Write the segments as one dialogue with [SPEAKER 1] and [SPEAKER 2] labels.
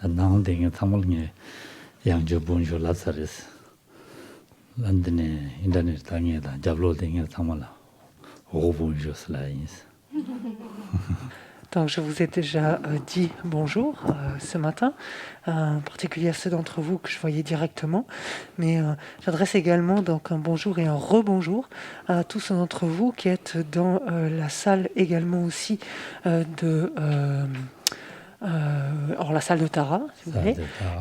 [SPEAKER 1] 나한테 타물게 양저 본조 라사레스 런던에 인터넷 당에다 잡로딩에 타물라 오 본조 슬라인스.
[SPEAKER 2] Donc, je vous ai déjà dit bonjour ce matin, en particulier à ceux d'entre vous que je voyais directement, mais j'adresse également donc un bonjour et un rebonjour à tous ceux d'entre vous qui êtes dans la salle également aussi la salle de Tara, si vous voulez,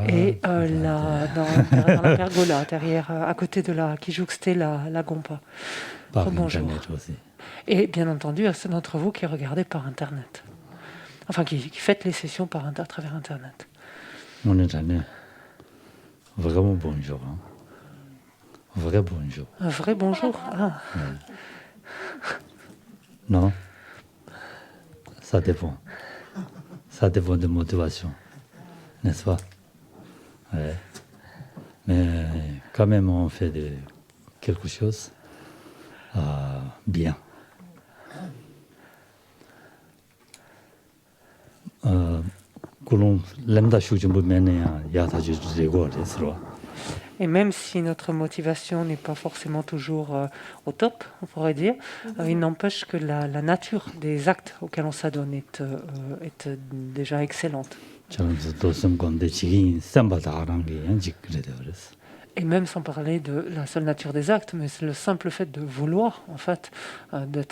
[SPEAKER 2] et dans la pergola, derrière, à côté de qui jouxtait la Gompa. Bonjour. Et bien entendu à ceux d'entre vous qui regardez par Internet. Enfin, qui faites les sessions à travers Internet.
[SPEAKER 1] On est vraiment bonjour. Hein. Vrai bonjour.
[SPEAKER 2] Un vrai bonjour. Ah.
[SPEAKER 1] Non, ça dépend. Ça dépend de motivation, n'est-ce pas? Ouais. Mais quand même, on fait quelque chose bien.
[SPEAKER 2] Et même si notre motivation n'est pas forcément toujours au top, on pourrait dire, il n'empêche que la nature des actes auxquels on s'adonne est déjà excellente. Et même sans parler de la seule nature des actes, mais c'est le simple fait de vouloir, en fait, de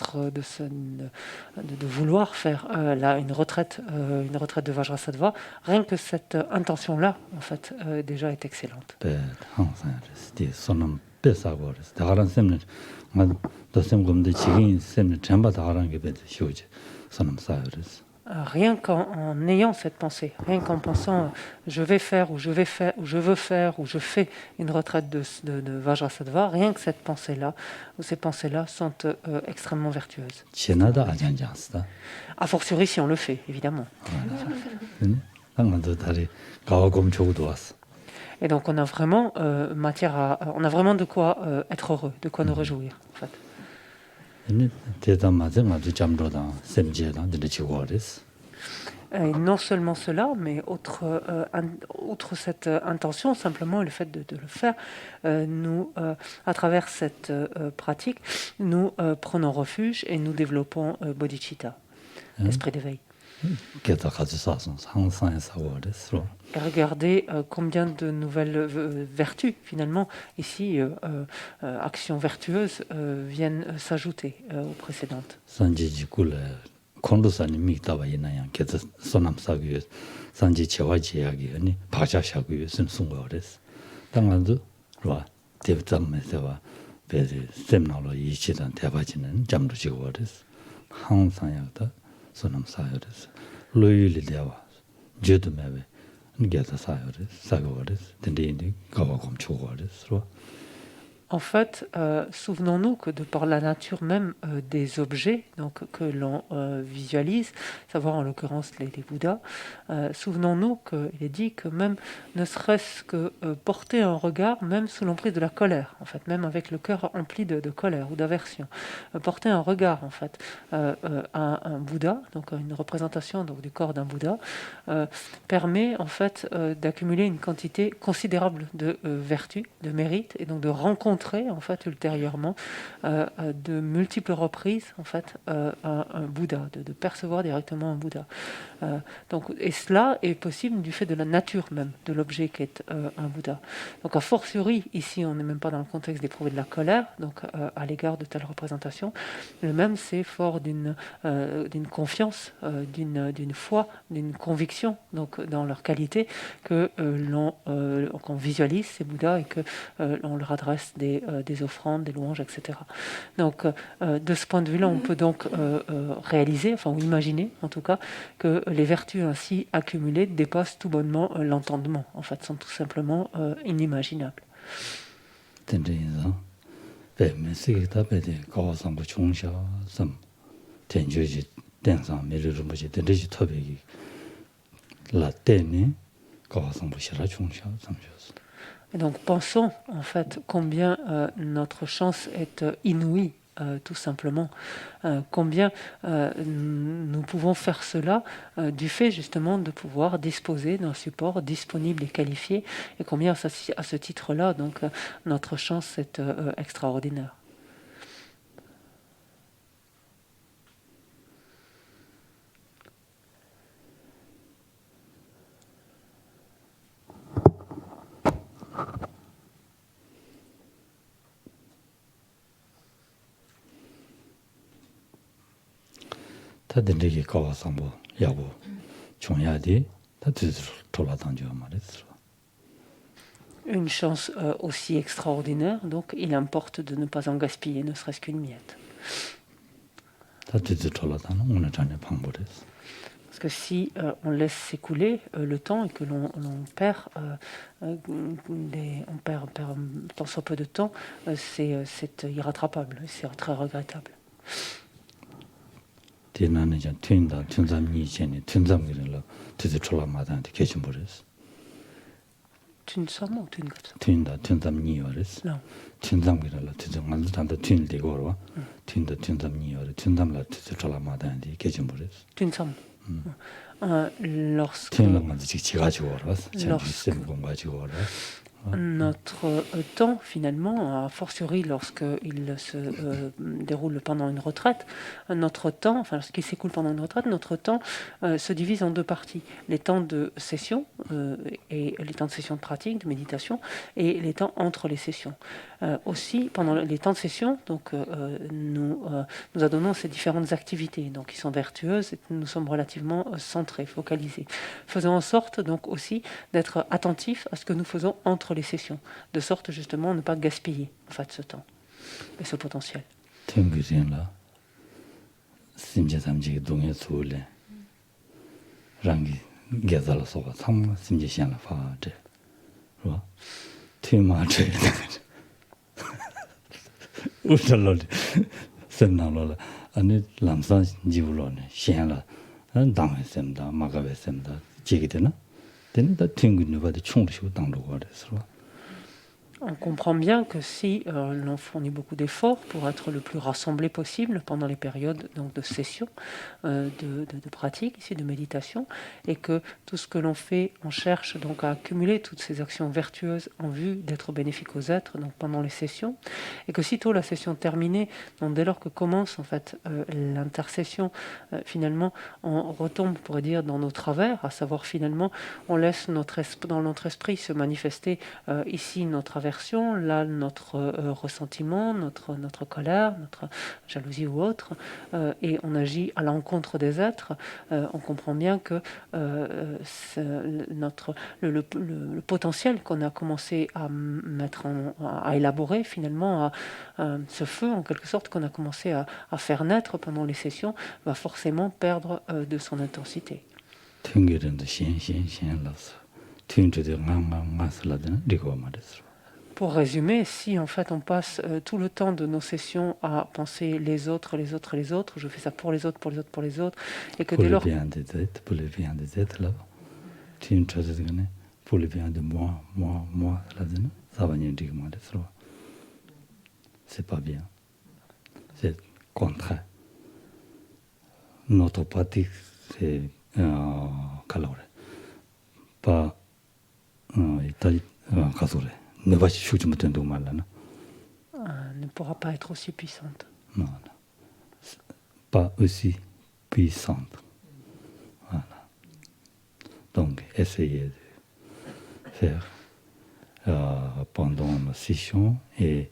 [SPEAKER 2] vouloir faire une retraite de Vajrasattva, rien que cette intention-là, en fait, déjà est excellente. Rien qu'en ayant cette pensée, rien qu'en pensant je vais faire ou je veux faire ou je fais une retraite de Vajrasattva, rien que cette pensée-là ou ces pensées-là sont extrêmement vertueuses. A fortiori si on le fait, évidemment. Et donc on a vraiment on a vraiment de quoi être heureux, de quoi nous réjouir, en fait. Et non seulement cela, mais outre cette intention, simplement le fait de le faire, nous, à travers cette pratique, nous prenons refuge et nous développons bodhicitta, l'esprit d'éveil. Et regardez combien de nouvelles vertus, finalement, ici, actions vertueuses, viennent s'ajouter aux précédentes.
[SPEAKER 1] 콘도산이 미다바이나야 게서 소남사고 산지 제와지야기 아니 바자샤고 순순거 그랬어. 당한도 와 대부담에서와 배지 셈나로 이치단 대바지는 잠도 지고 그랬어. 항상야다 소남사요 그랬어. 로일리대와 제도매베 게서 사요 그랬어. 사고 그랬어. 근데 가와 검초고 그랬어.
[SPEAKER 2] En fait, souvenons-nous que de par la nature même des objets donc, que l'on visualise, savoir en l'occurrence les Bouddhas, souvenons-nous qu'il est dit que même ne serait-ce que porter un regard, même sous l'emprise de la colère, en fait, même avec le cœur empli de colère ou d'aversion, porter un regard en fait à un Bouddha, donc une représentation donc, du corps d'un Bouddha, permet en fait d'accumuler une quantité considérable de vertus, de mérites et donc de rencontrer en fait ultérieurement de multiples reprises en fait un Bouddha, de percevoir directement un Bouddha. Et cela est possible du fait de la nature même de l'objet qui est un Bouddha. Donc a fortiori ici on n'est même pas dans le contexte d'éprouver de la colère donc à l'égard de telle représentation. Le même c'est fort d'une confiance, d'une foi, d'une conviction donc dans leur qualité que qu'on visualise ces Bouddhas et que on leur adresse des offrandes, des louanges, etc. Donc, de ce point de vue-là, on peut donc réaliser, ou imaginer en tout cas, que les vertus ainsi accumulées dépassent tout bonnement l'entendement. En fait, sont tout simplement inimaginables. Et donc pensons en fait combien notre chance est inouïe tout simplement. Combien nous pouvons faire cela du fait justement de pouvoir disposer d'un support disponible et qualifié, et combien à ce titre-là, donc notre chance est extraordinaire.
[SPEAKER 1] 다들에게 가와상보 야보 총야디 다들 돌아다녀 말했어.
[SPEAKER 2] Une chance aussi extraordinaire, donc il importe de ne pas en gaspiller, ne serait-ce qu'une miette.
[SPEAKER 1] 다들 돌아다녀 오늘 전에 방법했어.
[SPEAKER 2] Parce que si on laisse s'écouler le temps et que l'on perd, on perd tant soit peu de temps, c'est irrattrapable, c'est très regrettable.
[SPEAKER 1] 나는 이제 튼삼이 전에 튼삼이를 드디 졸라마다한테 계신 버렸어.
[SPEAKER 2] 튼삼 ou 튼갑?
[SPEAKER 1] 튼삼이어랬어. 튼삼이를 드디 만들한테 튼되고 와. 튼삼이어를 튼삼을 드디 졸라마다한테 계신 버렸어.
[SPEAKER 2] 튼삼. Lorsque notre temps, finalement, a fortiori lorsqu'il se déroule pendant une retraite, notre temps, enfin lorsqu'il s'écoule pendant une retraite, notre temps se divise en deux parties. Les temps de session et les temps de session de pratique, de méditation, et les temps entre les sessions. Aussi, pendant les temps de session, donc, nous adonnons ces différentes activités, donc qui sont vertueuses, et nous sommes relativement centrés, focalisés. Faisons en sorte donc aussi d'être attentifs à ce que nous faisons entre les sessions, de sorte justement à ne pas gaspiller en fait ce temps et ce potentiel.
[SPEAKER 1] 아니 람산 지불로네 시행라 당했습니다. 막아했습니다. 지기되나? 되는다 튕기는 바도 총으로 당로 거래서.
[SPEAKER 2] On comprend bien que si l'on fournit beaucoup d'efforts pour être le plus rassemblé possible pendant les périodes donc, de session, de pratique, ici de méditation, et que tout ce que l'on fait, on cherche donc à accumuler toutes ces actions vertueuses en vue d'être bénéfique aux êtres donc, pendant les sessions, et que sitôt la session terminée, donc dès lors que commence en fait l'intercession, finalement on retombe, on pourrait dire, dans nos travers, à savoir finalement on laisse dans notre esprit se manifester ici notre aversion, là notre ressentiment, notre colère, notre jalousie ou autre, et on agit à l'encontre des êtres, on comprend bien que le potentiel qu'on a commencé à mettre à élaborer finalement, ce feu en quelque sorte qu'on a commencé à faire naître pendant les sessions, va forcément perdre de son intensité. Pour résumer, si en fait on passe tout le temps de nos sessions à penser les autres, je fais ça pour les autres, et que dès lors...
[SPEAKER 1] Pour le bien des êtres, là, pour le bien de moi, là-dedans, ça va nous dire, c'est pas bien. C'est contraire. Notre pratique, c'est calore. Pas casore. Ne
[SPEAKER 2] pourra pas être aussi puissante.
[SPEAKER 1] Non, pas aussi puissante. Voilà. Donc, essayez de faire pendant la session et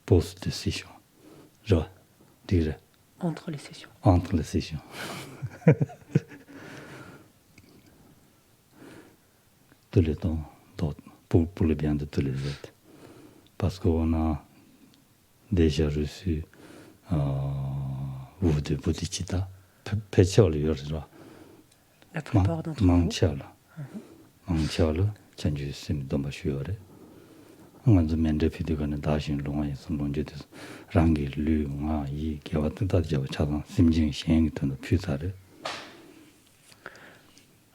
[SPEAKER 1] post-session. Je dirais.
[SPEAKER 2] Entre les sessions.
[SPEAKER 1] Entre les sessions. Tout le temps, pour le bien de tous les êtres. Parce qu'on a déjà reçu de bodhicitta,
[SPEAKER 2] la plupart d'entre vous.
[SPEAKER 1] Mangchala, chanju sim domba shuore. On a demandé de dashin longa son longe de rangi lu nga yi kiawat ta jawa chadan simjing sheng ton pusare.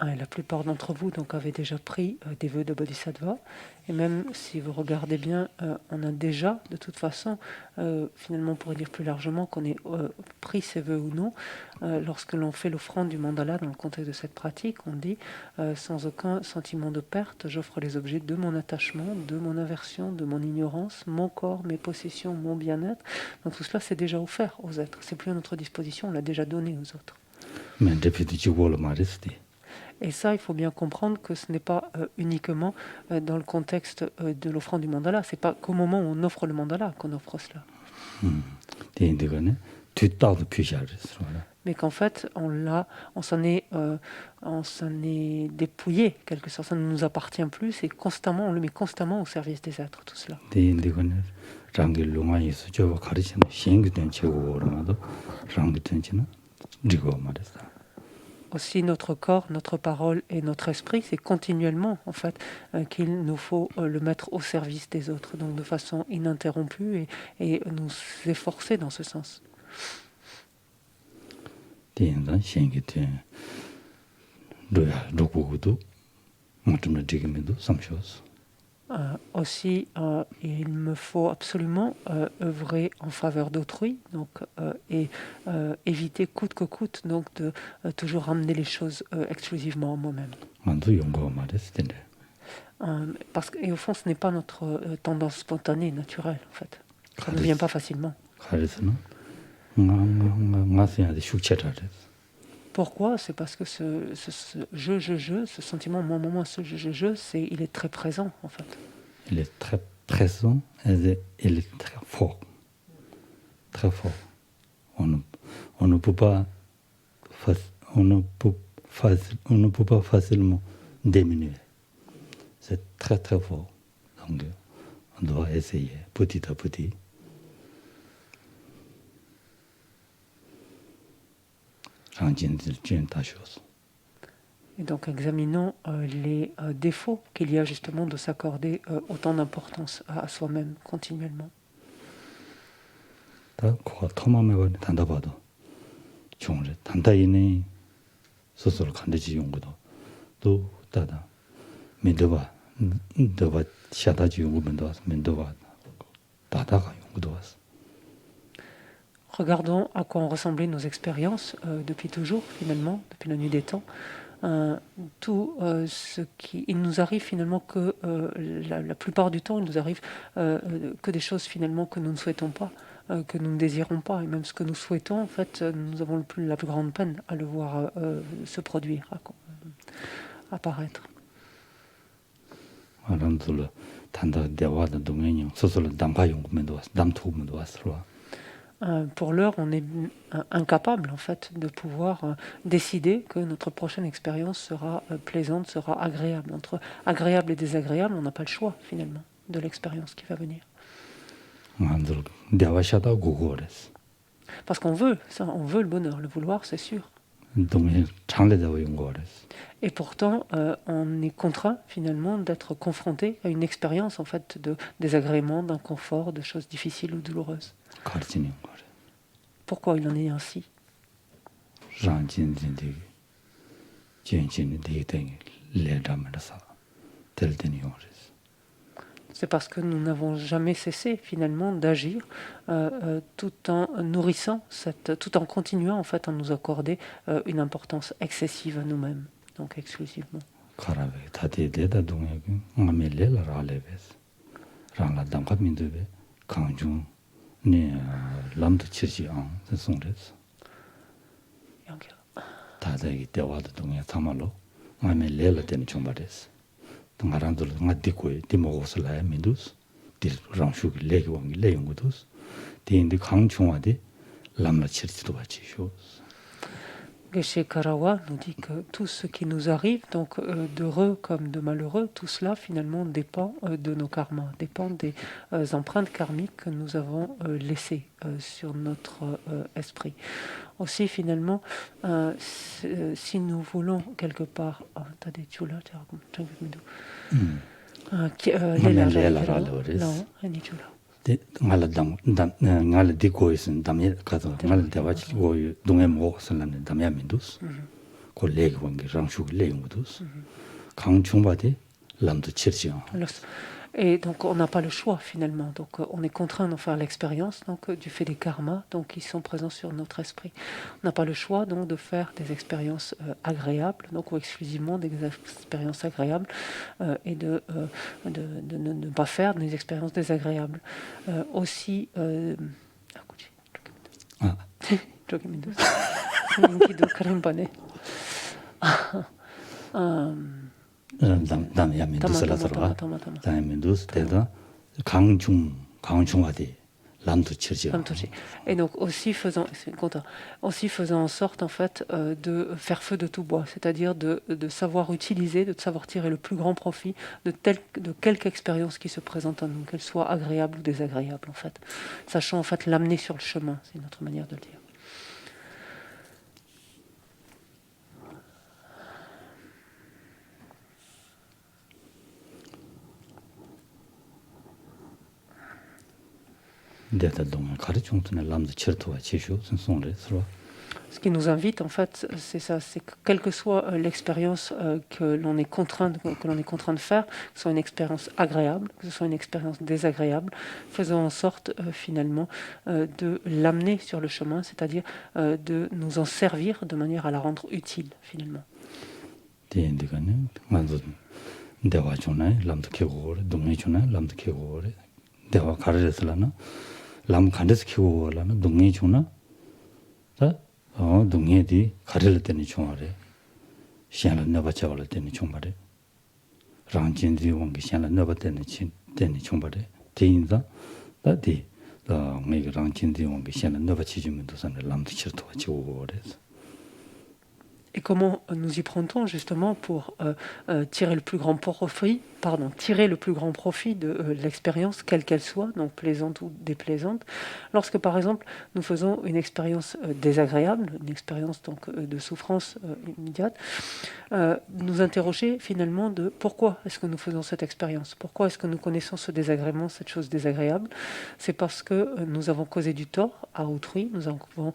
[SPEAKER 2] Et la plupart d'entre vous donc avaient déjà pris des vœux de Bodhisattva. Et même si vous regardez bien, on a déjà, de toute façon, finalement, on pourrait dire plus largement qu'on ait pris ces vœux ou non. Lorsque l'on fait l'offrande du mandala dans le contexte de cette pratique, on dit sans aucun sentiment de perte, j'offre les objets de mon attachement, de mon aversion, de mon ignorance, mon corps, mes possessions, mon bien-être. Donc tout cela, c'est déjà offert aux êtres. C'est plus à notre disposition, on l'a déjà donné aux autres.
[SPEAKER 1] Mais depuis que tu vois le maristé.
[SPEAKER 2] Et ça, il faut bien comprendre que ce n'est pas uniquement dans le contexte de l'offrande du mandala. C'est pas qu'au moment où on offre le mandala qu'on offre cela. Mais qu'en fait, on s'en est dépouillé, quelque sorte. Ça ne nous appartient plus. Et constamment, on le met constamment au service des êtres, tout cela. Aussi notre corps, notre parole et notre esprit, c'est continuellement en fait qu'il nous faut le mettre au service des autres, donc de façon ininterrompue et nous efforcer dans ce sens. Aussi, il me faut absolument œuvrer en faveur d'autrui, donc et éviter coûte que coûte, donc de toujours ramener les choses exclusivement à moi-même. Et au fond, ce n'est pas notre tendance spontanée, naturelle, en fait. Ça ne vient pas facilement. Pourquoi? C'est parce que ce ce sentiment, moi, il est très présent, en fait.
[SPEAKER 1] Il est très présent et il est très fort. Très fort. On ne peut pas facilement diminuer. C'est très très fort. Donc, on doit essayer petit à petit.
[SPEAKER 2] Et donc examinons les défauts qu'il y a justement de s'accorder autant d'importance à soi-même continuellement. Regardons à quoi ont ressemblé nos expériences depuis toujours, finalement, depuis la nuit des temps. Il nous arrive finalement que la plupart du temps, il nous arrive que des choses finalement que nous ne souhaitons pas, que nous ne désirons pas, et même ce que nous souhaitons, en fait, nous avons la plus grande peine à le voir se produire, apparaître. Pour l'heure, on est incapable en fait de pouvoir décider que notre prochaine expérience sera plaisante, sera agréable. Entre agréable et désagréable, on n'a pas le choix finalement de l'expérience qui va venir. Parce qu'on veut ça, on veut le bonheur, le vouloir, c'est sûr. Et pourtant, on est contraint finalement d'être confronté à une expérience en fait de désagrément, d'inconfort, de choses difficiles ou douloureuses. Pourquoi il en est ainsi? C'est parce que nous n'avons jamais cessé finalement d'agir tout en nourrissant, tout en continuant en fait à nous accorder une importance excessive à nous-mêmes, donc exclusivement. Geshe Karawa nous dit que tout ce qui nous arrive, donc d'heureux comme de malheureux, tout cela finalement dépend de nos karmas, dépend des empreintes karmiques que nous avons laissées sur notre esprit. Aussi finalement, si nous voulons quelque part...
[SPEAKER 1] 그 레기원게 랑슈 레기모도스 강중바데 람도 칠지요.
[SPEAKER 2] Et donc, on n'a pas le choix finalement. Donc, on est contraint d'en faire l'expérience donc, du fait des karmas donc, qui sont présents sur notre esprit. On n'a pas le choix donc, de faire des expériences agréables, donc, ou exclusivement des expériences agréables, et de ne pas faire des expériences désagréables. Aussi. Et donc aussi faisant en sorte en fait de faire feu de tout bois, c'est-à-dire de savoir utiliser, de savoir tirer le plus grand profit de quelque expérience qui se présente à nous, qu'elle soit agréable ou désagréable en fait, sachant en fait l'amener sur le chemin, c'est notre manière de le dire. Ce qui nous invite, en fait, c'est ça, c'est que quelle que soit l'expérience que l'on est contraint de faire, que ce soit une expérience agréable, que ce soit une expérience désagréable, faisons en sorte finalement de l'amener sur le chemin, c'est-à-dire de nous en servir de manière à la rendre utile finalement.
[SPEAKER 1] 대화 가르쳤으려나 람 간데스 키고 올라나 동네 주나 다 동네디 가르를 때니 총알에 시안을 넣어 잡을 때니 총발에 랑진디 원기 시안을 넣어 때니 총발에 대인다 다디 내가 랑진디 원기 시안을 넣어 치주면 도산을 람도 치르도 치고 그래서
[SPEAKER 2] Et comment nous y prend-on justement pour tirer le plus grand profit, de l'expérience, quelle qu'elle soit, donc plaisante ou déplaisante, lorsque par exemple nous faisons une expérience désagréable, une expérience donc de souffrance immédiate, nous interroger finalement de pourquoi est-ce que nous faisons cette expérience, pourquoi est-ce que nous connaissons ce désagrément, cette chose désagréable. C'est parce que nous avons causé du tort à autrui, nous avons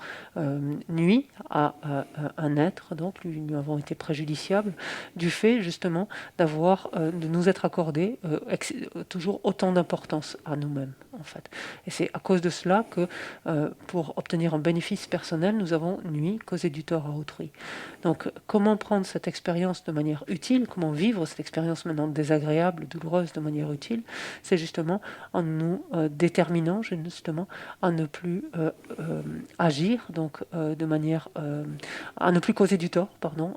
[SPEAKER 2] nui à un être, donc nous avons été préjudiciables du fait justement de nous être accordé toujours autant d'importance à nous-mêmes en fait. Et c'est à cause de cela que pour obtenir un bénéfice personnel, nous avons nui, causé du tort à autrui. Donc comment prendre cette expérience de manière utile, comment vivre cette expérience maintenant désagréable, douloureuse de manière utile, c'est justement en nous déterminant justement à ne plus agir donc de manière à ne plus causer du tort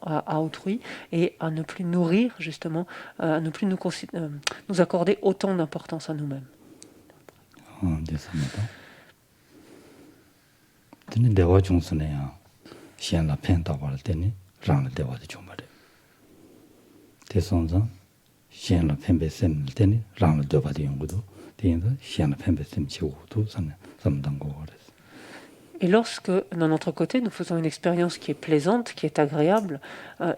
[SPEAKER 2] à autrui et à ne plus nourrir justement à ne plus nous accorder autant d'importance à nous-mêmes.
[SPEAKER 1] 대화 중순에야 시안라 펜다고 할 때니 랑을 대화도 좀 말해. 대선자 시안라 펜베셈 때니 랑을 대화도 연구도 대인도 시안라 펜베셈 치고도 삼당고 그랬어.
[SPEAKER 2] Et lorsque, d'un autre côté, nous faisons une expérience qui est plaisante, qui est agréable,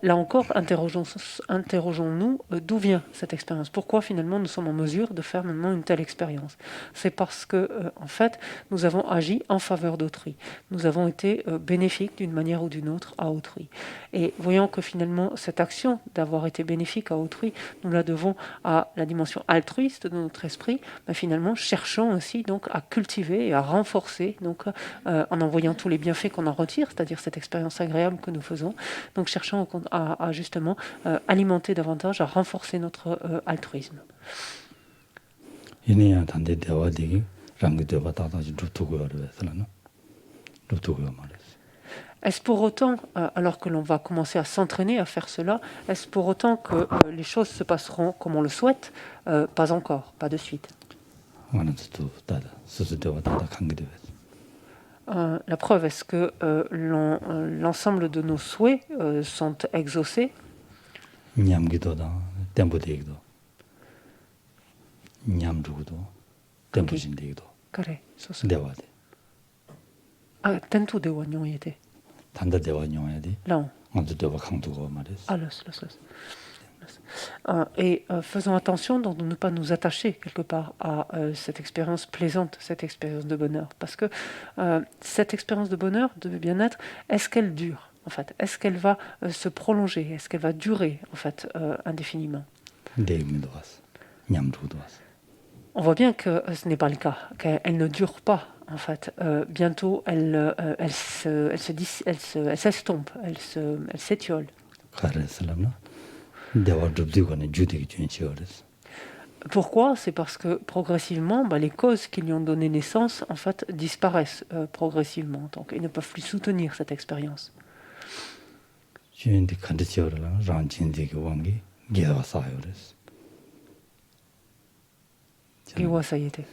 [SPEAKER 2] là encore, interrogeons-nous d'où vient cette expérience. Pourquoi finalement nous sommes en mesure de faire maintenant une telle expérience? C'est parce que, en fait, nous avons agi en faveur d'autrui. Nous avons été bénéfiques d'une manière ou d'une autre à autrui. Et voyant que finalement, cette action d'avoir été bénéfique à autrui, nous la devons à la dimension altruiste de notre esprit, mais finalement, cherchons aussi donc à cultiver et à renforcer donc en voyant tous les bienfaits qu'on en retire, c'est-à-dire cette expérience agréable que nous faisons. Donc cherchons à justement alimenter davantage, à renforcer notre altruisme. Est-ce pour autant, alors que l'on va commencer à s'entraîner à faire cela, est-ce pour autant que les choses se passeront comme on le souhaite? Pas encore, pas de suite. La preuve, est-ce que l'ensemble de nos souhaits sont exaucés? Tentu dewa nyongete.
[SPEAKER 1] 단다 대화 용해야지.
[SPEAKER 2] Non.
[SPEAKER 1] 먼저 대화 강두고 말했어.
[SPEAKER 2] Et faisons attention de ne pas nous attacher quelque part à cette expérience plaisante, cette expérience de bonheur. Parce que cette expérience de bonheur, de bien-être, est-ce qu'elle dure? en fait? Est-ce qu'elle va se prolonger? Est-ce qu'elle va durer, en fait, indéfiniment? On voit bien que ce n'est pas le cas, qu'elle ne dure pas, en fait. Bientôt, elle s'estompe, elle s'étiole. Pourquoi? C'est parce que progressivement, les causes qui lui ont donné naissance, en fait, disparaissent progressivement. Donc, ils ne peuvent plus soutenir cette expérience. Gewa Sayete.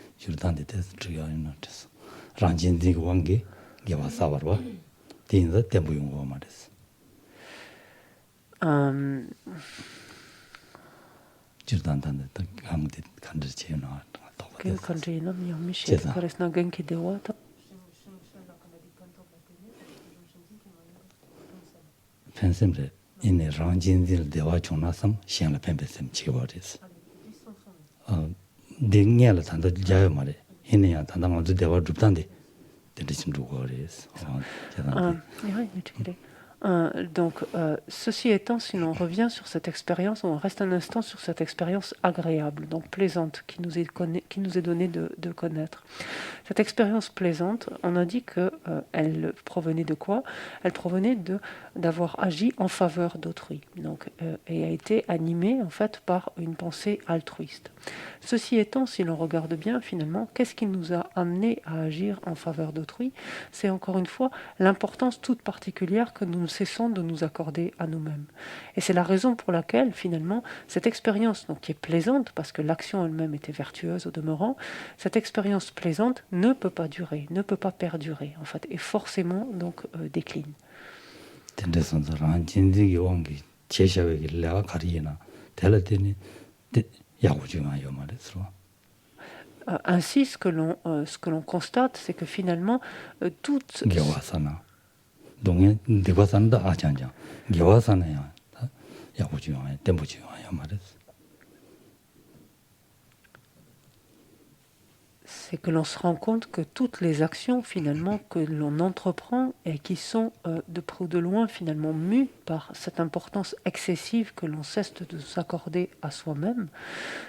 [SPEAKER 1] 펜셈레 이네 랑진딜 대화 총나섬 시행을 펜펜셈 치고버리스 딩냐를 단다 자요 말에 이네야 단다 먼저 대화 줍단데 되신 두고리스
[SPEAKER 2] Donc, ceci étant, si l'on revient sur cette expérience, on reste un instant sur cette expérience agréable, donc plaisante, qui nous est donnée de connaître. Cette expérience plaisante, on a dit qu'elle provenait de quoi? Elle provenait d'avoir agi en faveur d'autrui, donc, et a été animée en fait par une pensée altruiste. Ceci étant, si l'on regarde bien, finalement, qu'est-ce qui nous a amené à agir en faveur d'autrui? C'est encore une fois l'importance toute particulière que nous ne cessons de nous accorder à nous-mêmes. Et c'est la raison pour laquelle, finalement, cette expérience, donc, qui est plaisante, parce que l'action elle-même était vertueuse au demeurant, cette expérience plaisante ne peut pas durer, ne peut pas perdurer, en fait, et forcément, donc, décline. Ainsi, ce que l'on constate, c'est que finalement, toutes... c'est que l'on se rend compte que toutes les actions finalement que l'on entreprend et qui sont de près ou de loin finalement mues par cette importance excessive que l'on cesse de s'accorder à soi-même,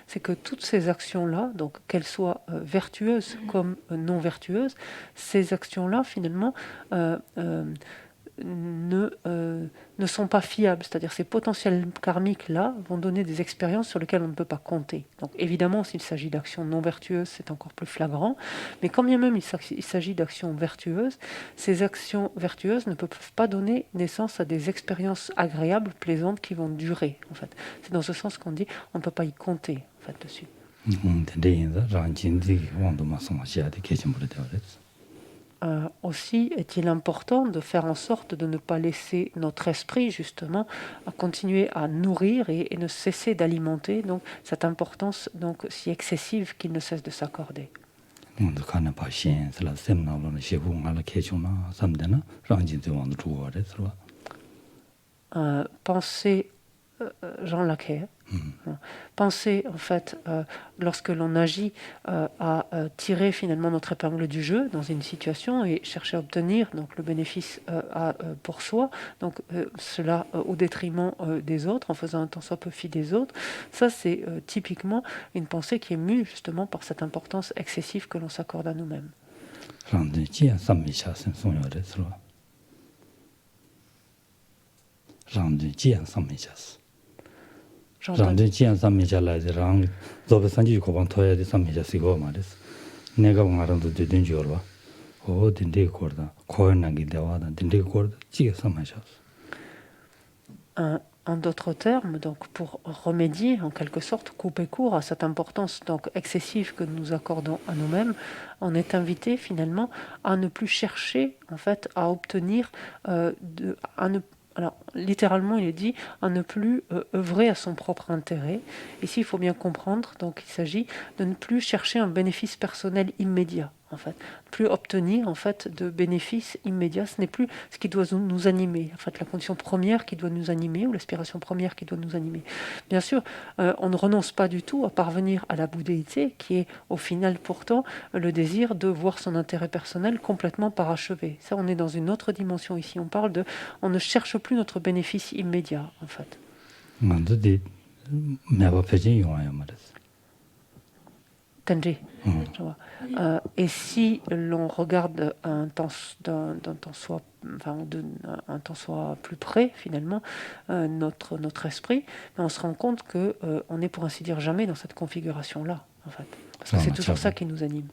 [SPEAKER 2] c'est que toutes ces actions-là, donc qu'elles soient vertueuses comme non vertueuses, ces actions-là finalement ne sont pas fiables, c'est-à-dire ces potentiels karmiques-là vont donner des expériences sur lesquelles on ne peut pas compter. Donc évidemment, s'il s'agit d'actions non vertueuses, c'est encore plus flagrant, mais quand bien même il s'agit d'actions vertueuses, ces actions vertueuses ne peuvent pas donner naissance à des expériences agréables, plaisantes, qui vont durer, en fait. C'est dans ce sens qu'on dit on ne peut pas y compter, en fait, dessus. Aussi est-il important de faire en sorte de ne pas laisser notre esprit justement à continuer à nourrir et ne cesser d'alimenter donc cette importance donc si excessive qu'il ne cesse de s'accorder. Penser Jean Laquet. Penser, en fait, lorsque l'on agit à tirer finalement notre épingle du jeu dans une situation et chercher à obtenir donc, le bénéfice pour soi, donc cela au détriment des autres, en faisant un tant soit peu fi des autres, ça c'est typiquement une pensée qui est mue justement par cette importance excessive que l'on s'accorde à nous-mêmes. En d'autres termes, donc pour remédier en quelque sorte, couper court à cette importance donc excessive que nous accordons à nous-mêmes, on est invité finalement à ne plus chercher en fait à obtenir, alors littéralement il est dit à ne plus œuvrer à son propre intérêt. Ici il faut bien comprendre, donc il s'agit de ne plus chercher un bénéfice personnel immédiat. en fait, plus obtenir en fait de bénéfices immédiats. Ce n'est plus ce qui doit nous animer, en fait, la condition première qui doit nous animer ou l'aspiration première qui doit nous animer. Bien sûr, on ne renonce pas du tout à parvenir à la bouddhéité, qui est au final pourtant le désir de voir son intérêt personnel complètement parachevé. Ça, on est dans une autre dimension ici. On ne cherche plus notre bénéfice immédiat, en fait. Tenji. Et si l'on regarde un temps soit plus près, finalement, notre esprit, on se rend compte qu'on est, pour ainsi dire, jamais dans cette configuration-là, en fait. Parce que c'est toujours ça qui nous anime.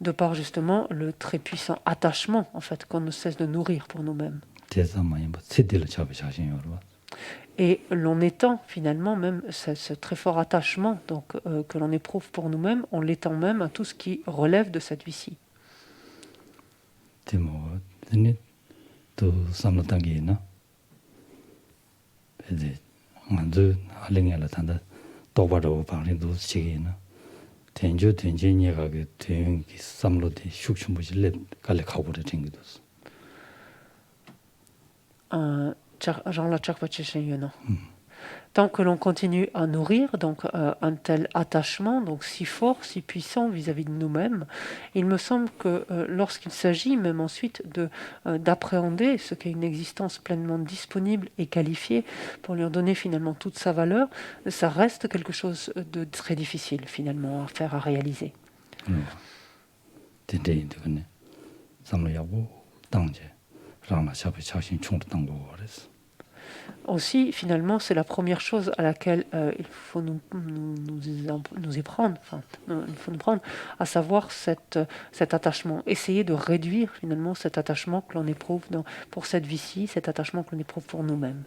[SPEAKER 2] De par, justement, le très puissant attachement, en fait, qu'on ne cesse de nourrir pour nous-mêmes. Et l'on étend finalement même ce très fort attachement donc, que l'on éprouve pour nous-mêmes, on l'étend même à tout ce qui relève de cette vie-ci. Tant que l'on continue à nourrir donc, un tel attachement, donc si fort, si puissant vis-à-vis de nous-mêmes, il me semble que lorsqu'il s'agit même ensuite d'appréhender ce qu'est une existence pleinement disponible et qualifiée pour lui en donner finalement toute sa valeur, ça reste quelque chose de très difficile finalement à faire, à réaliser. Aussi, finalement, c'est la première chose à laquelle il faut nous y prendre, il faut nous prendre, à savoir cet attachement. Essayer de réduire, finalement, cet attachement que l'on éprouve pour cette vie-ci, cet attachement que l'on éprouve pour nous-mêmes.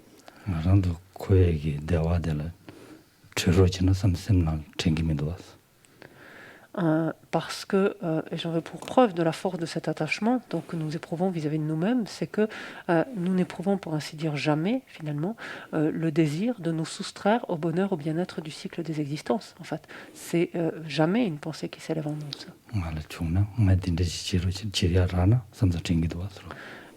[SPEAKER 2] Parce que, et j'en veux pour preuve de la force de cet attachement donc, que nous éprouvons vis-à-vis de nous-mêmes, c'est que nous n'éprouvons pour ainsi dire jamais, finalement, le désir de nous soustraire au bonheur, au bien-être du cycle des existences. En fait, c'est jamais une pensée qui s'élève en nous. Ça.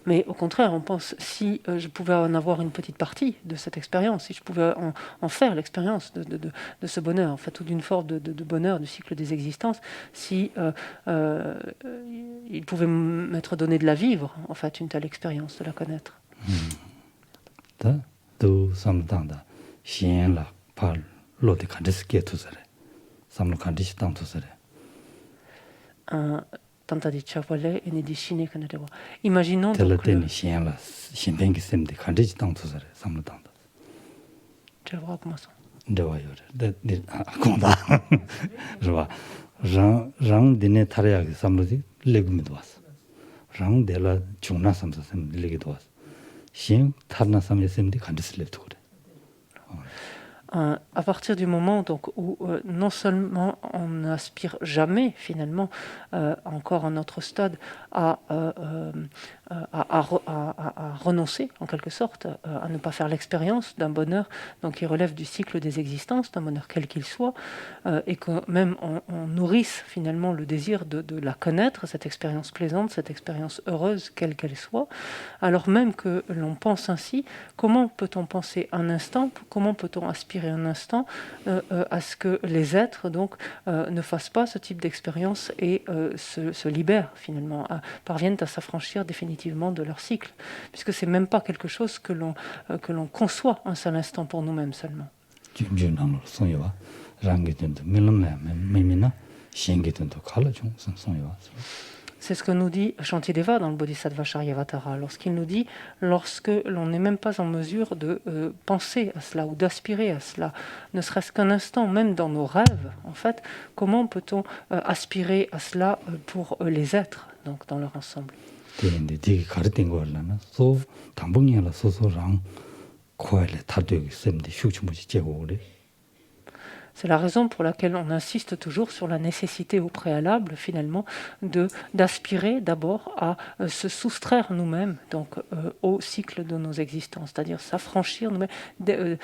[SPEAKER 2] Mais au contraire, on pense, si je pouvais en avoir une petite partie de cette expérience, si je pouvais en faire l'expérience de ce bonheur, en fait, ou d'une forme de bonheur du cycle des existences, si il pouvait m'être donné de la vivre, en fait, une telle expérience, de la connaître. Imaginons donc à partir du moment donc, où non seulement on n'aspire jamais finalement encore à notre stade à renoncer en quelque sorte, à ne pas faire l'expérience d'un bonheur donc, qui relève du cycle des existences, d'un bonheur quel qu'il soit, et que même on nourrisse finalement le désir de la connaître, cette expérience plaisante, cette expérience heureuse quelle qu'elle soit, alors même que l'on pense ainsi, comment peut-on penser un instant, comment peut-on aspirer un instant à ce que les êtres donc, ne fassent pas ce type d'expérience et se libèrent finalement, parviennent à s'affranchir définitivement de leur cycle, puisque c'est même pas quelque chose que l'on conçoit un seul instant pour nous-mêmes seulement. C'est ce que nous dit Shantideva dans le Bodhisattva Charyavatara, lorsqu'il nous dit, lorsque l'on n'est même pas en mesure de penser à cela ou d'aspirer à cela, ne serait-ce qu'un instant, même dans nos rêves, en fait, comment peut-on aspirer à cela pour les êtres, donc dans leur ensemble? C'est la raison pour laquelle on insiste toujours sur la nécessité au préalable, finalement, d'aspirer d'abord à se soustraire nous-mêmes donc, au cycle de nos existences, c'est-à-dire s'affranchir nous-mêmes,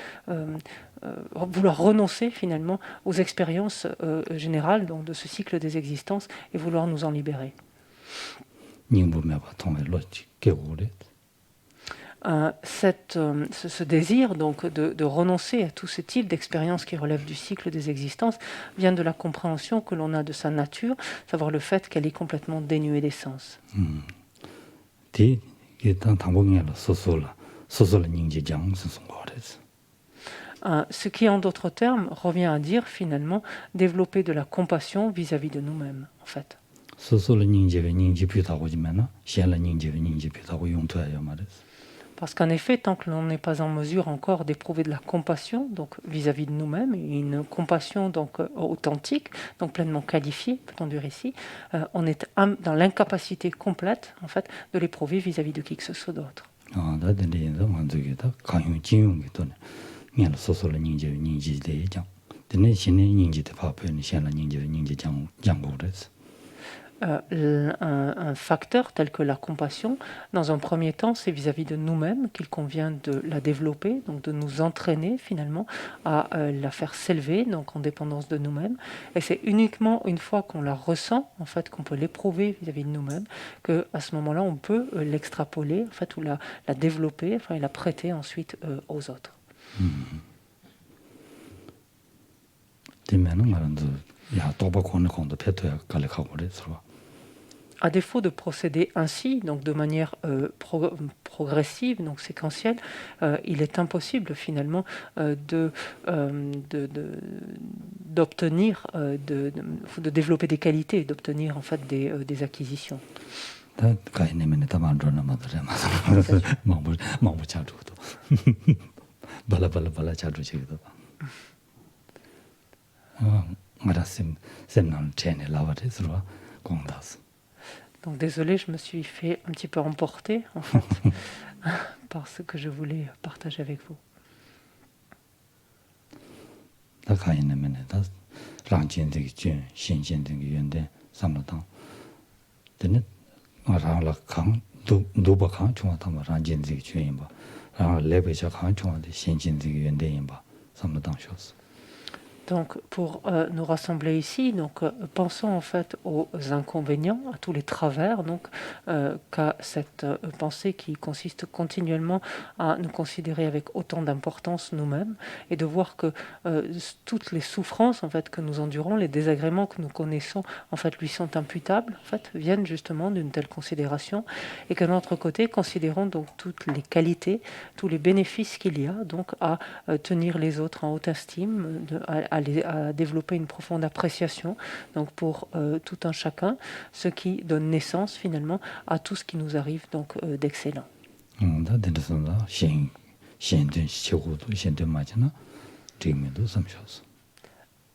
[SPEAKER 2] vouloir renoncer finalement aux expériences générales donc de ce cycle des existences et vouloir nous en libérer. Ce désir donc de renoncer à tous ces types d'expériences qui relèvent du cycle des existences vient de la compréhension que l'on a de sa nature, savoir le fait qu'elle est complètement dénuée d'essence. Ce qui, en d'autres termes, revient à dire finalement développer de la compassion vis-à-vis de nous-mêmes, en fait. Parce qu'en effet, tant que l'on n'est pas en mesure encore d'éprouver de la compassion, donc vis-à-vis de nous-mêmes, une compassion donc authentique, donc pleinement qualifiée, peut-on dire ici, on est dans l'incapacité complète, en fait, de l'éprouver vis-à-vis de qui que ce soit d'autre. Un facteur tel que la compassion, dans un premier temps, c'est vis-à-vis de nous-mêmes qu'il convient de la développer, donc de nous entraîner finalement à la faire s'élever, donc en dépendance de nous-mêmes. Et c'est uniquement une fois qu'on la ressent, en fait, qu'on peut l'éprouver vis-à-vis de nous-mêmes, qu'à ce moment-là, on peut l'extrapoler, en fait, ou la développer, enfin, et la prêter ensuite aux autres. À défaut de procéder ainsi, donc de manière progressive, donc séquentielle, il est impossible finalement d'obtenir, de développer des qualités, d'obtenir en fait des acquisitions. Donc désolé, je me suis fait un petit peu emporter en fait par ce que je voulais partager avec vous. Donc, pour nous rassembler ici, donc, pensons en fait aux inconvénients, à tous les travers, donc, qu'a cette pensée qui consiste continuellement à nous considérer avec autant d'importance nous-mêmes et de voir que toutes les souffrances en fait que nous endurons, les désagréments que nous connaissons, en fait, lui sont imputables, en fait, viennent justement d'une telle considération, et que de notre côté, considérons donc toutes les qualités, tous les bénéfices qu'il y a, donc, à tenir les autres en haute estime, à développer une profonde appréciation donc pour tout un chacun, ce qui donne naissance finalement à tout ce qui nous arrive donc d'excellent.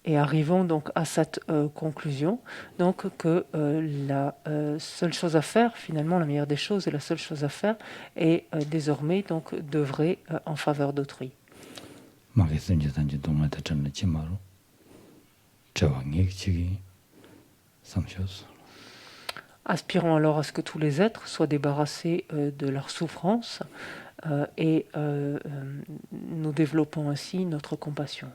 [SPEAKER 2] Et arrivons donc à cette conclusion, donc que la seule chose à faire, finalement la meilleure des choses et la seule chose à faire est désormais donc d'œuvrer en faveur d'autrui. Aspirons alors à ce que tous les êtres soient débarrassés de leur souffrance et nous développons ainsi notre compassion.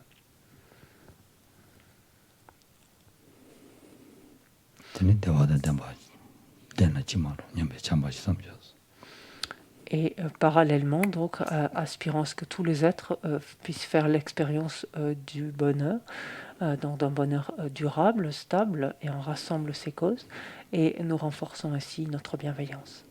[SPEAKER 2] Et parallèlement, donc, aspirons à ce que tous les êtres puissent faire l'expérience du bonheur, donc d'un bonheur durable, stable, et en rassemble ses causes, et nous renforçons ainsi notre bienveillance.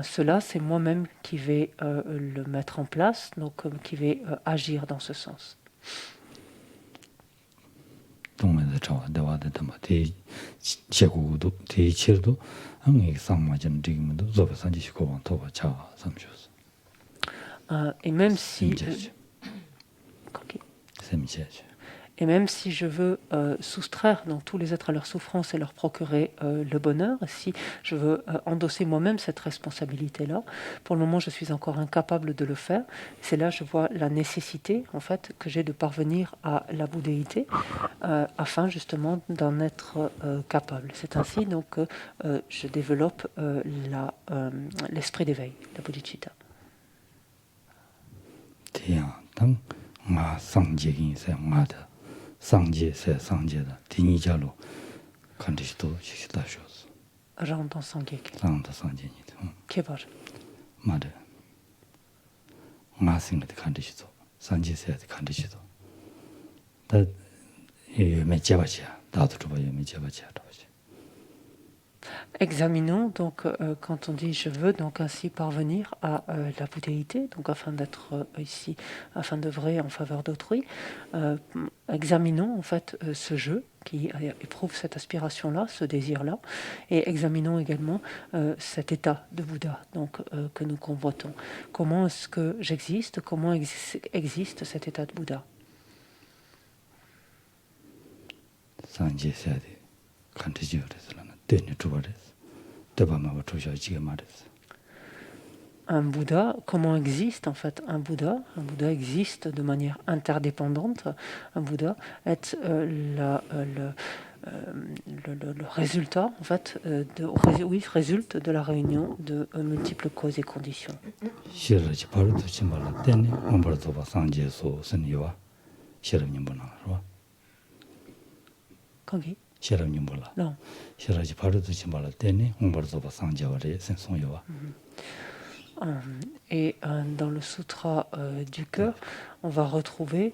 [SPEAKER 2] Cela, c'est moi-même qui vais le mettre en place, donc qui vais agir dans ce sens. Et même si je veux soustraire donc, tous les êtres à leur souffrance et leur procurer le bonheur, si je veux endosser moi-même cette responsabilité-là, pour le moment je suis encore incapable de le faire. C'est là que je vois la nécessité en fait, que j'ai de parvenir à la bouddhéité afin justement d'en être capable. C'est ainsi donc, que je développe l'esprit d'éveil, la bodhicitta.
[SPEAKER 1] 대양 당 마 상제긴 세 마다 상제 세 상제다 디니자로 간디시도 시시다쇼스
[SPEAKER 2] Rentre dans Sangek.
[SPEAKER 1] 상다 상제니
[SPEAKER 2] Kebar.
[SPEAKER 1] 마다 마싱의 간디시도 상제세 간디시도 다 예매제바지야 나도 좀 예매제바지야
[SPEAKER 2] Examinons donc quand on dit je veux donc ainsi parvenir à la bouddhéité, donc afin d'être ici, afin d'œuvrer en faveur d'autrui. Examinons en fait ce je qui éprouve cette aspiration-là, ce désir-là, et examinons également cet état de Bouddha donc que nous convoitons. Comment est-ce que j'existe? Comment existe cet état de Bouddha? Un Bouddha, comment existe en fait un Bouddha? Un Bouddha existe de manière interdépendante. Un Bouddha est le résultat en fait résulte de la réunion de multiples causes et conditions. Kangi? Non. Et dans le sutra du cœur, on va retrouver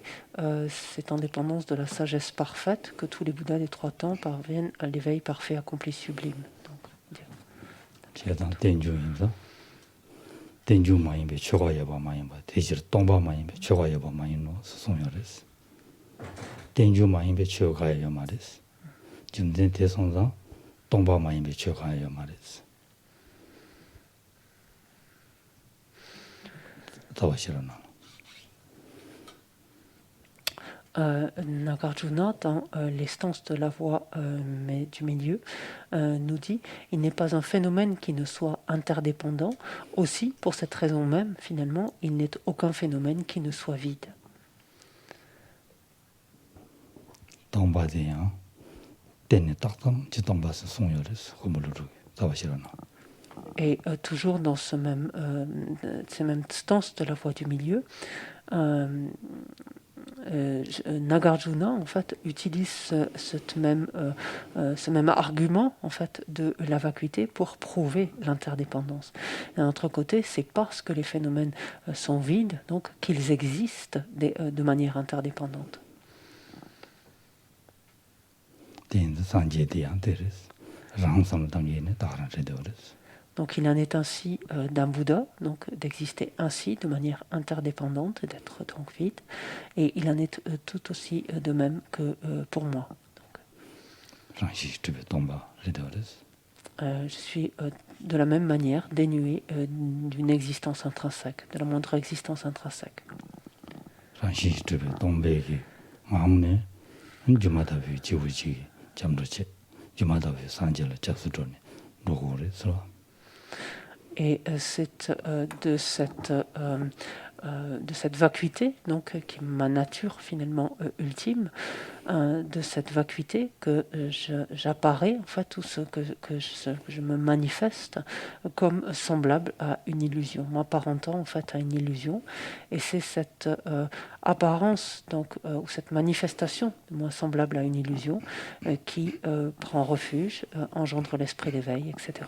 [SPEAKER 2] cette indépendance de la sagesse parfaite que tous les Bouddhas des trois temps parviennent à l'éveil parfait, accompli, sublime. Nagarjuna, dans les stances de la voie du milieu, nous dit il n'est pas un phénomène qui ne soit interdépendant. Aussi, pour cette raison même, finalement, il n'est aucun phénomène qui ne soit vide. Et toujours dans ces mêmes stances de la voie du milieu, Nagarjuna en fait utilise ce même argument en fait de la vacuité pour prouver l'interdépendance. D'un autre côté, c'est parce que les phénomènes sont vides donc qu'ils existent de manière interdépendante. Donc il en est ainsi d'un Bouddha, donc d'exister ainsi de manière interdépendante et d'être donc vide. Et il en est tout aussi de même que pour moi. Je suis de la même manière dénué d'une existence intrinsèque, de la moindre existence intrinsèque. Et c'est de cette vacuité, donc, qui est ma nature finalement ultime, de cette vacuité que j'apparais, en fait, tout ce que je me manifeste comme semblable à une illusion, m'apparentant en fait à une illusion. Et c'est cette apparence, donc, ou cette manifestation de moi semblable à une illusion qui prend refuge, engendre l'esprit d'éveil, etc.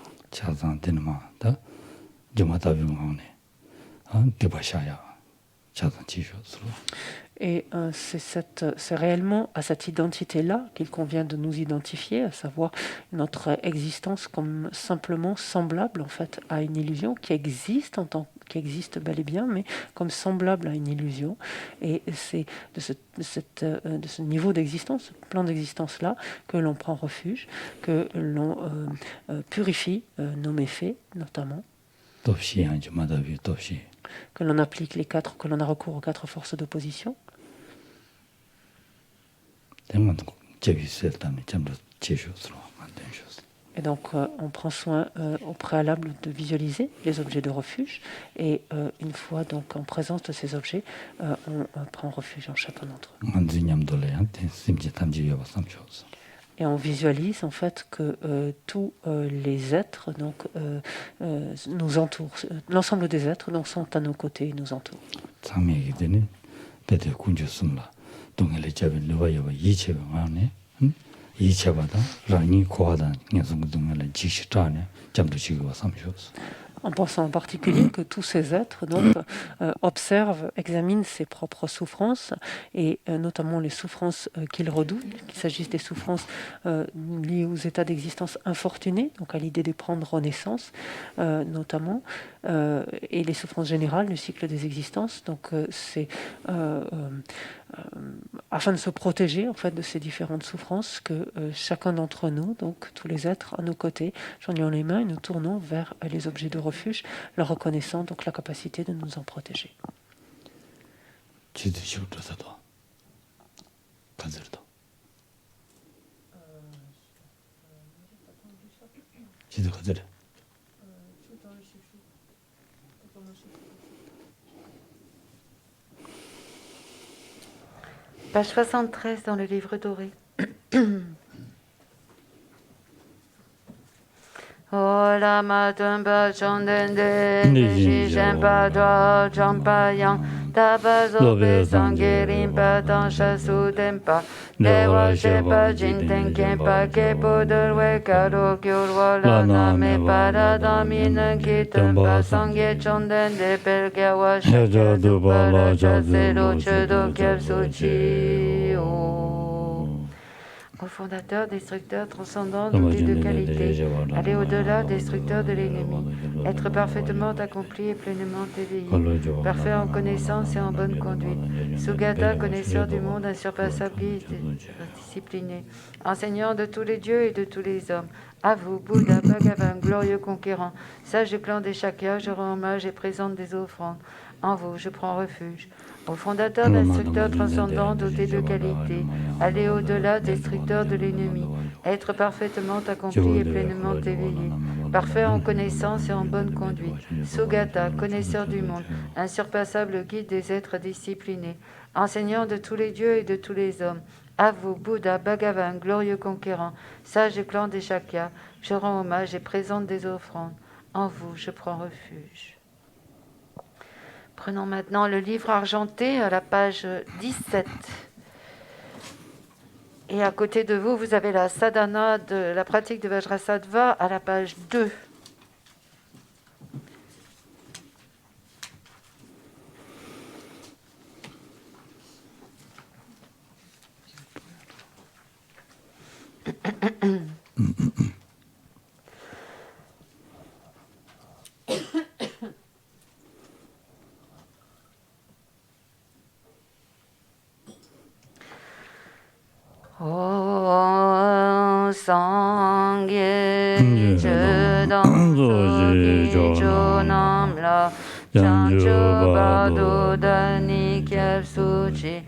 [SPEAKER 2] Et c'est réellement à cette identité-là qu'il convient de nous identifier, à savoir notre existence comme simplement semblable en fait à une illusion qui existe qui existe bel et bien, mais comme semblable à une illusion. Et c'est de ce niveau d'existence, ce plan d'existence-là, que l'on prend refuge, que l'on purifie nos méfaits, notamment. Que l'on applique que l'on a recours aux 4 forces d'opposition. Et donc, on prend soin au préalable de visualiser les objets de refuge. Et une fois donc en présence de ces objets, on prend refuge en chacun d'entre eux. et on visualise en fait que tous les êtres donc, nous entourent. L'ensemble des êtres donc, sont à nos côtés et nous entourent. En pensant en particulier que tous ces êtres donc, observent, examinent ses propres souffrances, et notamment les souffrances qu'ils redoutent, qu'il s'agisse des souffrances liées aux états d'existence infortunés, donc à l'idée de prendre renaissance notamment, et les souffrances générales, le cycle des existences. Donc c'est afin de se protéger en fait de ces différentes souffrances que chacun d'entre nous, donc tous les êtres à nos côtés, joignons les mains et nous tournons vers les objets de refuge, leur reconnaissant donc la capacité de nous en protéger.
[SPEAKER 3] Page 73 dans le livre doré. Ola matumba chondende neji jempa dwa jampa yang taba zobe sangerim pa tansha su tempa dewa shepa jinten kempa kepo derwe karo kyurwa lana me para damina kitempa sangye chondende perkyawa shakya dupara chasero chedo kyapsuchi Au fondateur, destructeur, transcendant, doté de qualité, aller au-delà, destructeur de l'ennemi, être parfaitement accompli et pleinement éveillé, parfait en connaissance et en bonne conduite, Sugata, connaisseur du monde, insurpassable guide, discipliné, enseignant de tous les dieux et de tous les hommes, à vous, Bouddha, Bhagavan, glorieux conquérant, sage du clan des Shakyas, je rends hommage et présente des offrandes. En vous, je prends refuge. Au fondateur, destructeur transcendant, doté de qualité, aller au-delà, destructeur de l'ennemi, être parfaitement accompli et pleinement éveillé, parfait en connaissance et en bonne conduite, Sugata, connaisseur du monde, insurpassable guide des êtres disciplinés, enseignant de tous les dieux et de tous les hommes, à vous, Bouddha, Bhagavan, glorieux conquérant, sage du clan des Shakyas, je rends hommage et présente des offrandes. En vous, je prends refuge. Prenons maintenant le livre argenté à la page 17. Et à côté de vous, vous avez la sadhana de la pratique de Vajrasattva à la page 2. Oh, Sangye Chedam Sogi Chonam La Chancho Bado Dani Kyab Suchi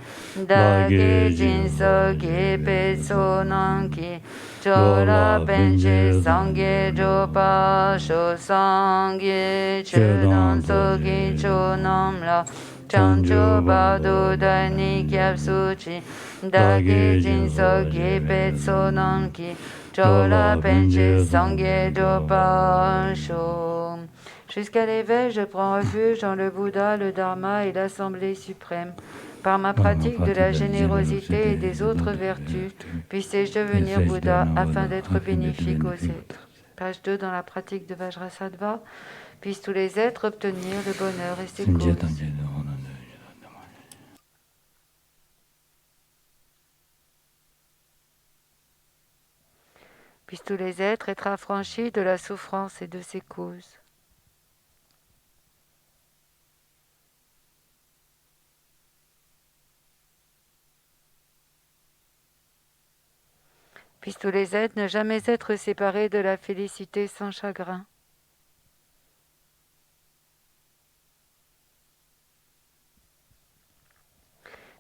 [SPEAKER 3] Dage Jinso Ki Petso Nanki Chola Benche Sangye Jopa Sho Sangye Chedam Sogi Chonam La Chancho Bado Dani Kyab Suchi Dage Jinso Ki Petso Nanki Chola Benche Sangye Jopa Sho. Jusqu'à l'éveil, je prends refuge dans le Bouddha, le Dharma et l'Assemblée suprême. Par ma pratique de la générosité et des autres vertus, puisse-je devenir Bouddha afin d'être bénéfique aux êtres. Page 2 dans la pratique de Vajrasattva. Puissent tous les êtres obtenir le bonheur et ses causes. Puissent tous les êtres être affranchis de la souffrance et de ses causes. Puissent tous les êtres ne jamais être séparés de la félicité sans chagrin.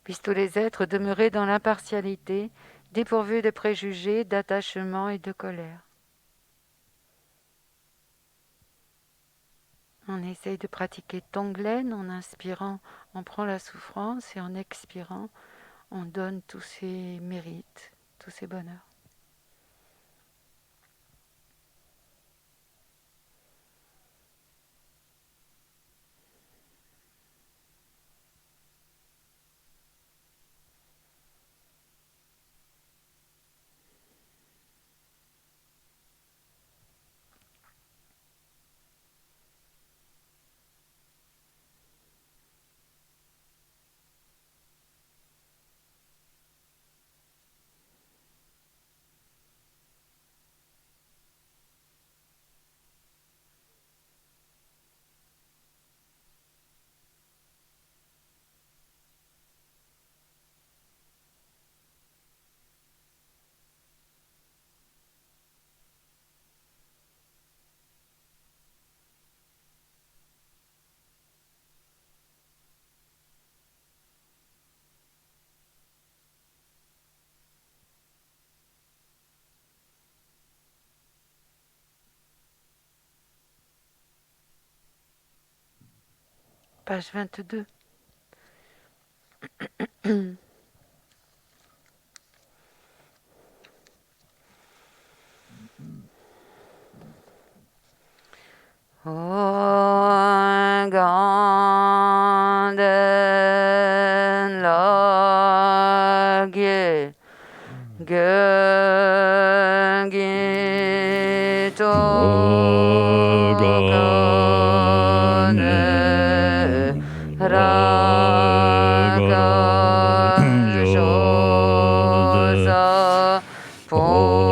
[SPEAKER 3] Puissent tous les êtres demeurer dans l'impartialité, dépourvus de préjugés, d'attachement et de colère. On essaye de pratiquer Tonglen, en inspirant, on prend la souffrance et en expirant, on donne tous ses mérites, tous ses bonheurs. page 22. Ganden lagye gengito gane raga shosa ponje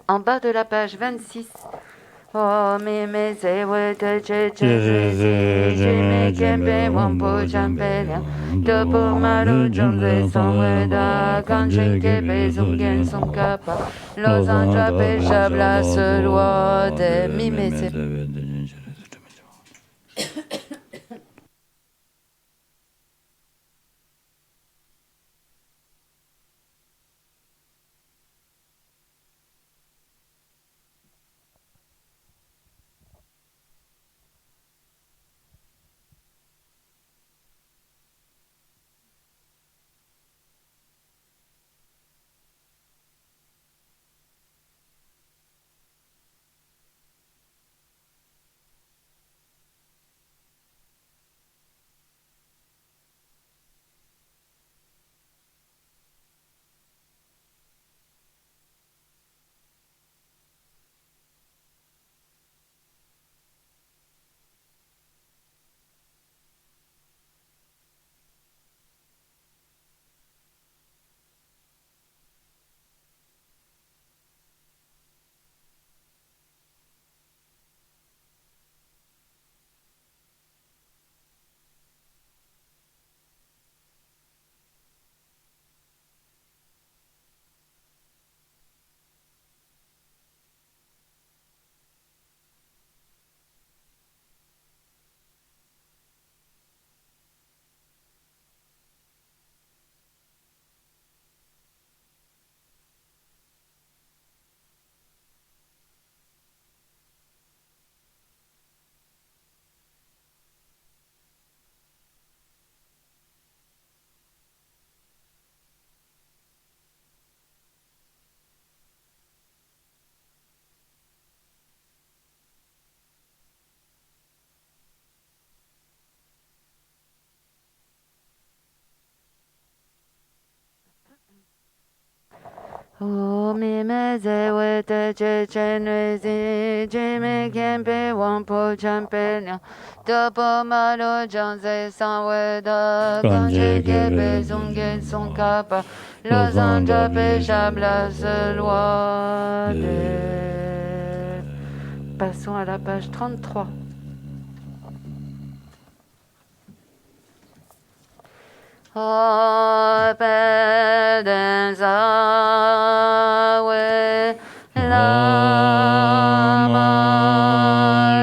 [SPEAKER 3] En bas de la page 26. Oh, mi me se wete che che se se che me kempe wampo champe liang topo maru jomze son weda kanchen kepe zungen son kapa los andrape chabla se loi de mi me se mi me ze we te che chen re zi ji me kien pe wang po chan pe liang de po ma lo zhang zai san we de gan che ke pe song ke song ka pa le zang zhe pe shab la se loi de. Passons à la page 33. Open Zawe Lama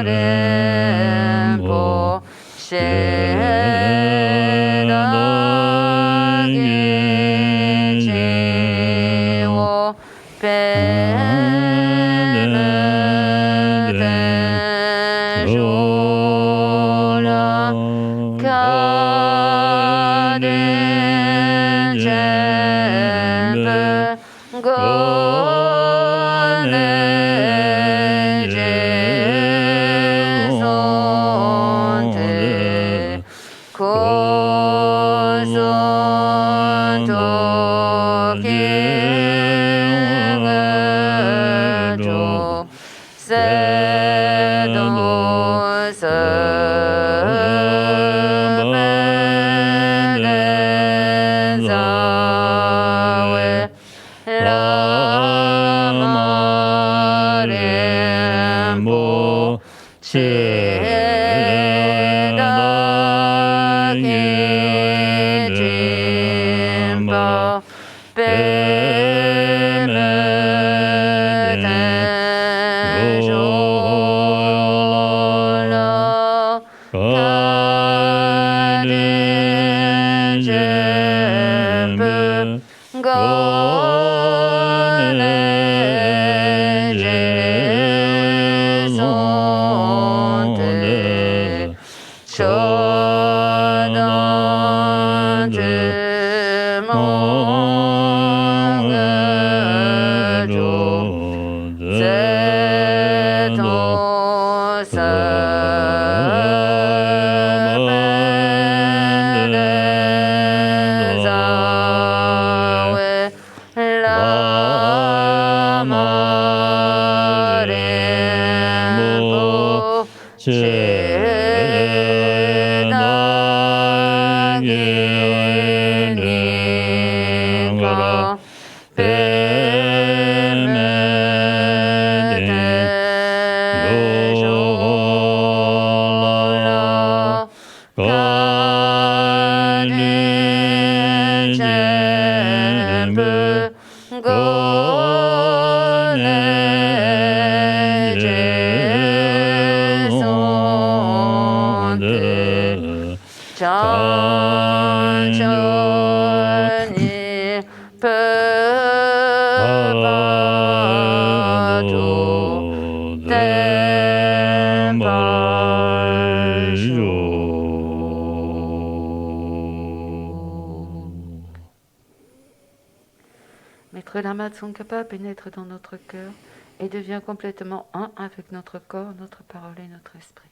[SPEAKER 3] Rempo Shedagi Chiwo Pemete Jola Maître Lama Tsongkhapa pénètre dans notre cœur et devient complètement un avec notre corps, notre parole et notre esprit.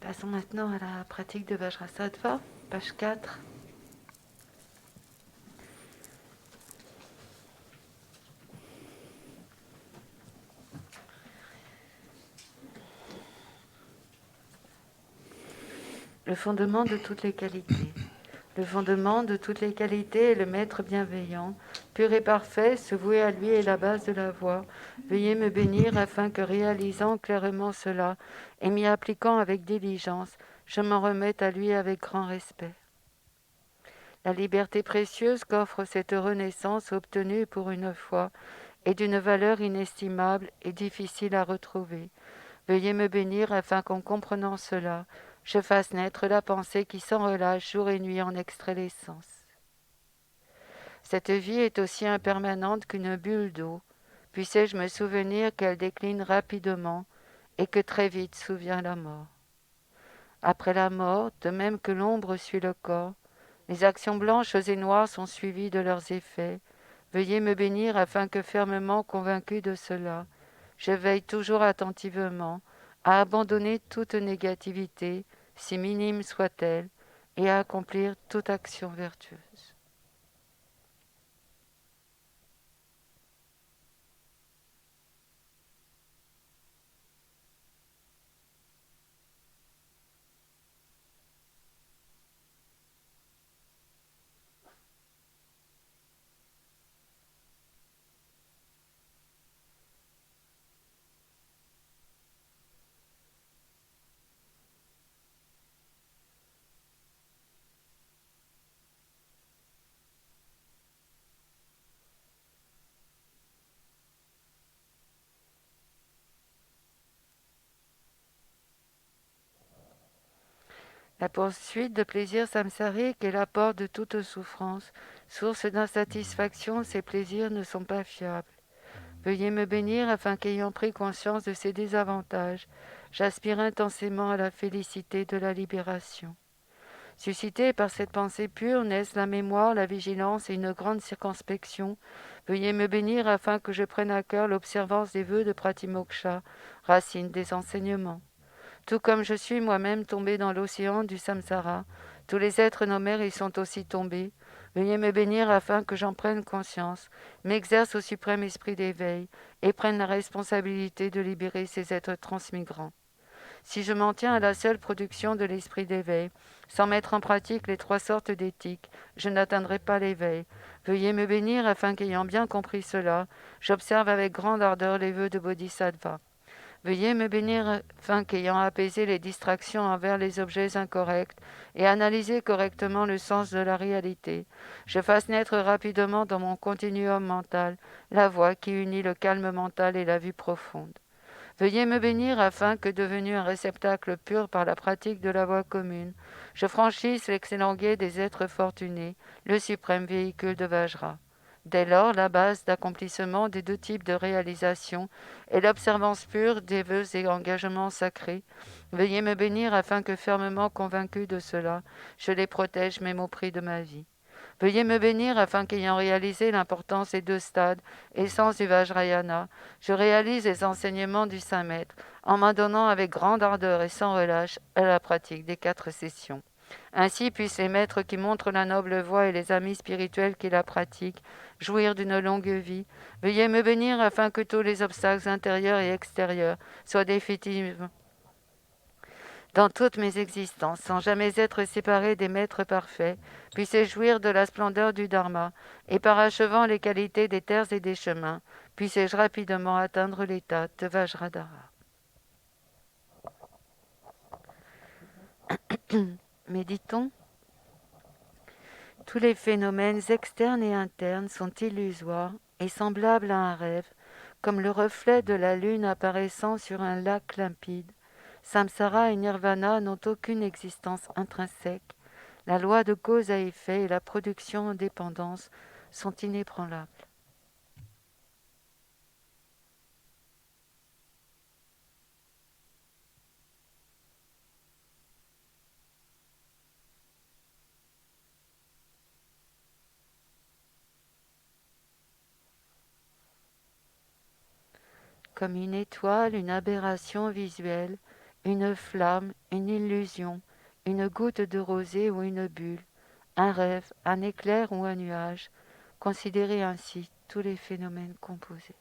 [SPEAKER 3] Passons maintenant à la pratique de Vajrasattva, page 4. Le fondement de toutes les qualités. Le fondement de toutes les qualités est le maître bienveillant, pur et parfait, se vouer à lui est la base de la voie. Veuillez me bénir afin que, réalisant clairement cela et m'y appliquant avec diligence, je m'en remette à lui avec grand respect. La liberté précieuse qu'offre cette renaissance obtenue pour une fois est d'une valeur inestimable et difficile à retrouver. Veuillez me bénir afin qu'en comprenant cela, je fasse naître la pensée qui sans relâche jour et nuit en extrait l'essence. Cette vie est aussi impermanente qu'une bulle d'eau. Puissais-je me souvenir qu'elle décline rapidement et que très vite souvient la mort. après la mort, de même que l'ombre suit le corps. Les actions blanches et noires sont suivies de leurs effets. Veuillez me bénir afin que, fermement convaincu de cela, je veille toujours attentivement à abandonner toute négativité, si minime soit-elle, et à accomplir toute action vertueuse. La poursuite de plaisir samsarique est l'apport de toute souffrance. Source d'insatisfaction, ces plaisirs ne sont pas fiables. Veuillez me bénir afin qu'ayant pris conscience de ces désavantages, j'aspire intensément à la félicité de la libération. Suscités par cette pensée pure naissent la mémoire, la vigilance et une grande circonspection. Veuillez me bénir afin que je prenne à cœur l'observance des vœux de Pratimoksha, racine des enseignements. Tout comme je suis moi-même tombé dans l'océan du samsara, tous les êtres nommés y sont aussi tombés. Veuillez me bénir afin que j'en prenne conscience, m'exerce au suprême esprit d'éveil et prenne la responsabilité de libérer ces êtres transmigrants. Si je m'en tiens à la seule production de l'esprit d'éveil, sans mettre en pratique les 3 sortes d'éthique, je n'atteindrai pas l'éveil. Veuillez me bénir afin qu'ayant bien compris cela, j'observe avec grande ardeur les vœux de Bodhisattva. Veuillez me bénir afin qu'ayant apaisé les distractions envers les objets incorrects et analysé correctement le sens de la réalité, je fasse naître rapidement dans mon continuum mental la voie qui unit le calme mental et la vue profonde. Veuillez me bénir afin que, devenu un réceptacle pur par la pratique de la voie commune, je franchisse l'excellent guet des êtres fortunés, le suprême véhicule de Vajra. Dès lors, la base d'accomplissement des 2 types de réalisation est l'observance pure des vœux et engagements sacrés. Veuillez me bénir afin que, fermement convaincu de cela, je les protège même au prix de ma vie. Veuillez me bénir afin qu'ayant réalisé l'importance des 2 stades, essence du Vajrayana, je réalise les enseignements du Saint Maître en m'adonnant avec grande ardeur et sans relâche à la pratique des 4 sessions. Ainsi puissent les maîtres qui montrent la noble voie et les amis spirituels qui la pratiquent jouir d'une longue vie. Veuillez me bénir afin que tous les obstacles intérieurs et extérieurs soient définitivement dans toutes mes existences, sans jamais être séparé des maîtres parfaits, puisse jouir de la splendeur du Dharma, et parachevant les qualités des terres et des chemins, puisse-je rapidement atteindre l'état de Vajradhara. Méditons. Tous les phénomènes externes et internes sont illusoires et semblables à un rêve, comme le reflet de la lune apparaissant sur un lac limpide. Samsara et Nirvana n'ont aucune existence intrinsèque. La loi de cause à effet et la production en dépendance sont inébranlables. Comme une étoile, une aberration visuelle, une flamme, une illusion, une goutte de rosée ou une bulle, un rêve, un éclair ou un nuage, considérez ainsi tous les phénomènes composés.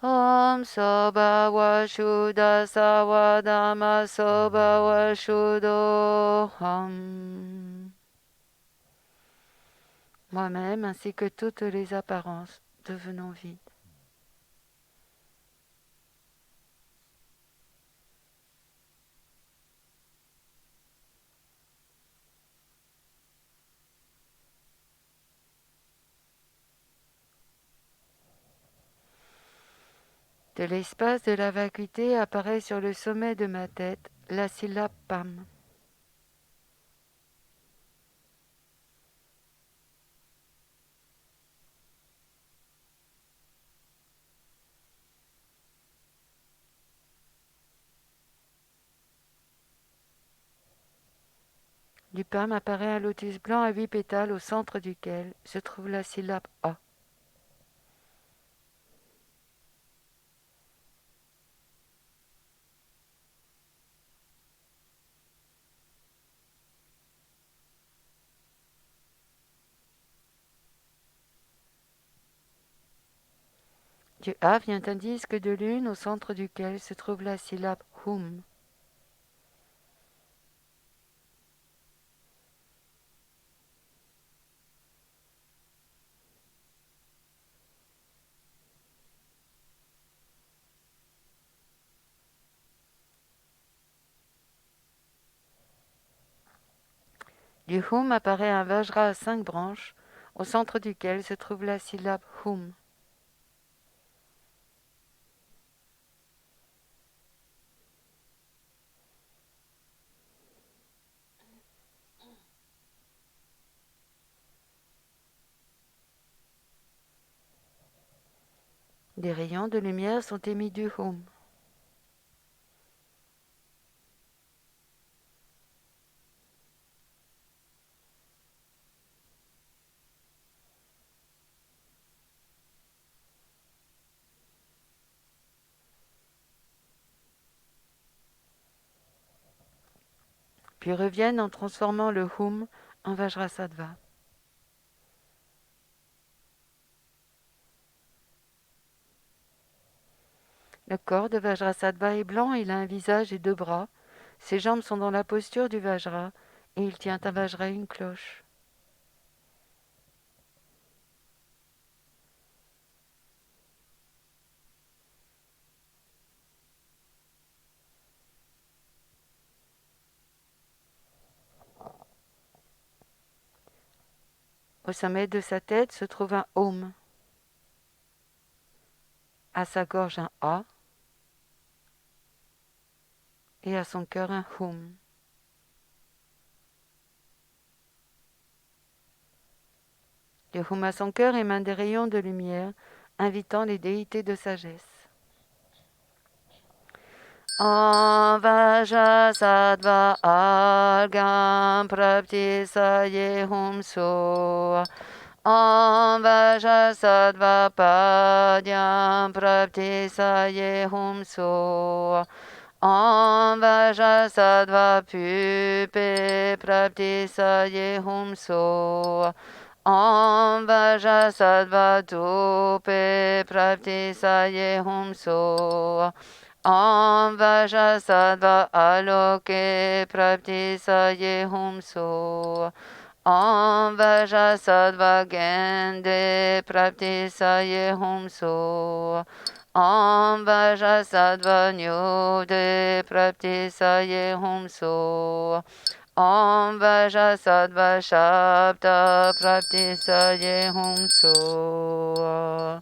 [SPEAKER 3] Om soba wa shuddha sawa dhamma soba wa shuddho ham. Moi-même ainsi que toutes les apparences devenons vides. De l'espace de la vacuité apparaît sur le sommet de ma tête la syllabe Pam. Du Pam apparaît un lotus blanc à 8 pétales au centre duquel se trouve la syllabe A. Du A vient un disque de lune au centre duquel se trouve la syllabe Hum. Du Hum apparaît un Vajra à 5 branches, au centre duquel se trouve la syllabe Hum. Des rayons de lumière sont émis du Hum. Puis reviennent en transformant le Hum en Vajrasattva. Le corps de Vajrasattva est blanc, il a un visage et 2 bras. Ses jambes sont dans la posture du Vajra et il tient un Vajra et une cloche. Au sommet de sa tête se trouve un Om. À sa gorge un A et à son cœur un Hum. Le Hum à son cœur émane des rayons de lumière, invitant les déités de sagesse. Om Vajrasattva Argam Prapti Saye Hum So. Om Vajrasattva Padyam Prapti Saye Hum So. Om Vajrasattva Pupe Prapti Saye Hum So. Om Vajrasattva Dupe Prapti Saye Hum So. Om Vajrasattva Aloke Prapti Saye Hum So. Om Vajrasattva Gende Prapti Saye Hum So. Om Vajrasattva Nyode Prapti Saye Hum So. Om Vajrasattva Shabda Prapti Saye Hum So.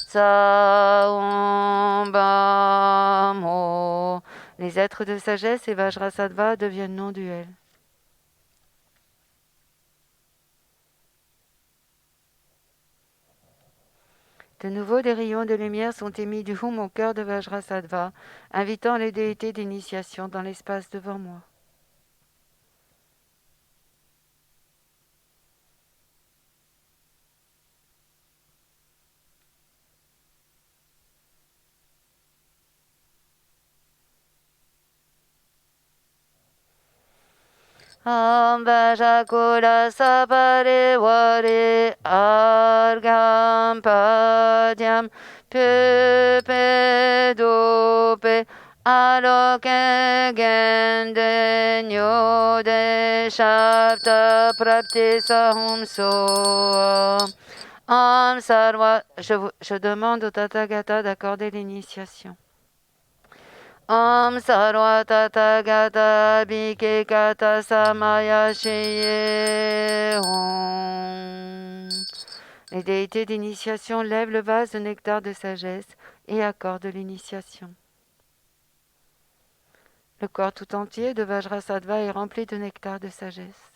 [SPEAKER 3] Saum Bam Ho. Les êtres de sagesse et Vajrasattva deviennent non-duels. De nouveau, des rayons de lumière sont émis du Hum au cœur de Vajrasattva, invitant les déités d'initiation dans l'espace devant moi. Om Vajakula Sapare Ware Argam Padyam Pupe Dupe Aloke Gende Nyode Shabda Prapti Sahum So. Om Sarva. Je demande au Tathagata d'accorder l'initiation. Om Sarva Tathagata Bhike Kata Samaya Sheye Om. Les déités d'initiation lèvent le vase de nectar de sagesse et accorde l'initiation. Le corps tout entier de Vajrasattva est rempli de nectar de sagesse.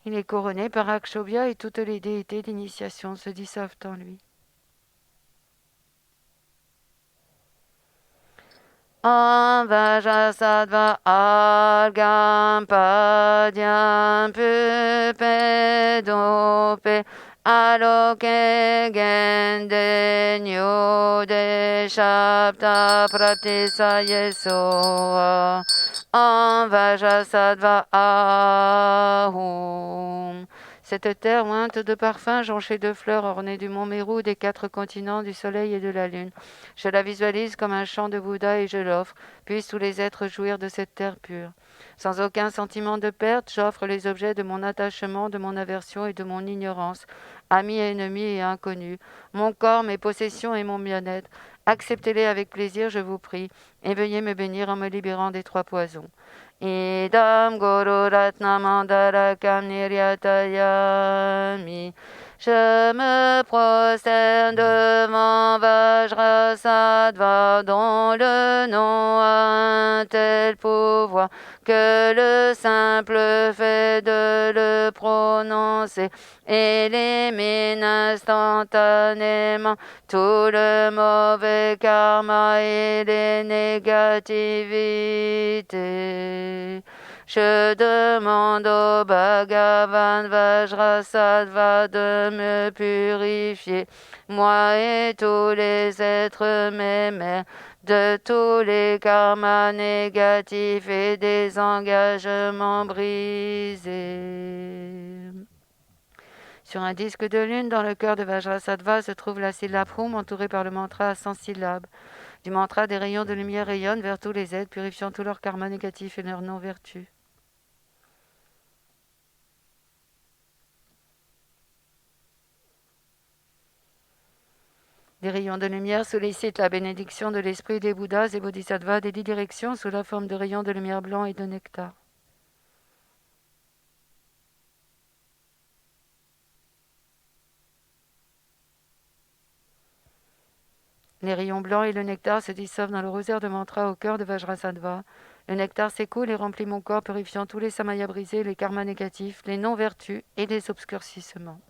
[SPEAKER 3] Il est couronné par Akshobhya et toutes les déités d'initiation se dissolvent en lui. Om Vajrasattva Argam Padyam Pupe Dope Aloke Gende Nyode Shabda Pratisa Yesoa Om Vajrasattva Ahum. Cette terre ointe de parfums, jonchée de fleurs, ornée du mont Mérou, des 4 continents, du soleil et de la lune. Je la visualise comme un champ de Bouddha et je l'offre. Puissent tous les êtres jouir de cette terre pure. Sans aucun sentiment de perte, j'offre les objets de mon attachement, de mon aversion et de mon ignorance, amis, ennemis et inconnus, mon corps, mes possessions et mon bien-être. Acceptez-les avec plaisir, je vous prie, et veuillez me bénir en me libérant des 3 poisons. Idam Guru Ratna Mandarakam Niryatayami. Je me prosterne devant Vajrasattva dont le nom a un tel pouvoir que le simple fait de le prononcer élimine instantanément tout le mauvais karma et les négativités. Je demande au Bhagavan Vajrasattva de me purifier, moi et tous les êtres mémères, de tous les karmas négatifs et des engagements brisés. Sur un disque de lune, dans le cœur de Vajrasattva, se trouve la syllabe Hum, entourée par le mantra à 100 syllabes. Du mantra, des rayons de lumière rayonnent vers tous les êtres, purifiant tous leurs karmas négatifs et leurs non-vertus. Des rayons de lumière sollicitent la bénédiction de l'esprit des Bouddhas et Bodhisattvas des 10 directions sous la forme de rayons de lumière blanc et de nectar. Les rayons blancs et le nectar se dissolvent dans le rosaire de mantra au cœur de Vajrasattva. Le nectar s'écoule et remplit mon corps, purifiant tous les samayas brisés, les karmas négatifs, les non-vertus et les obscurcissements.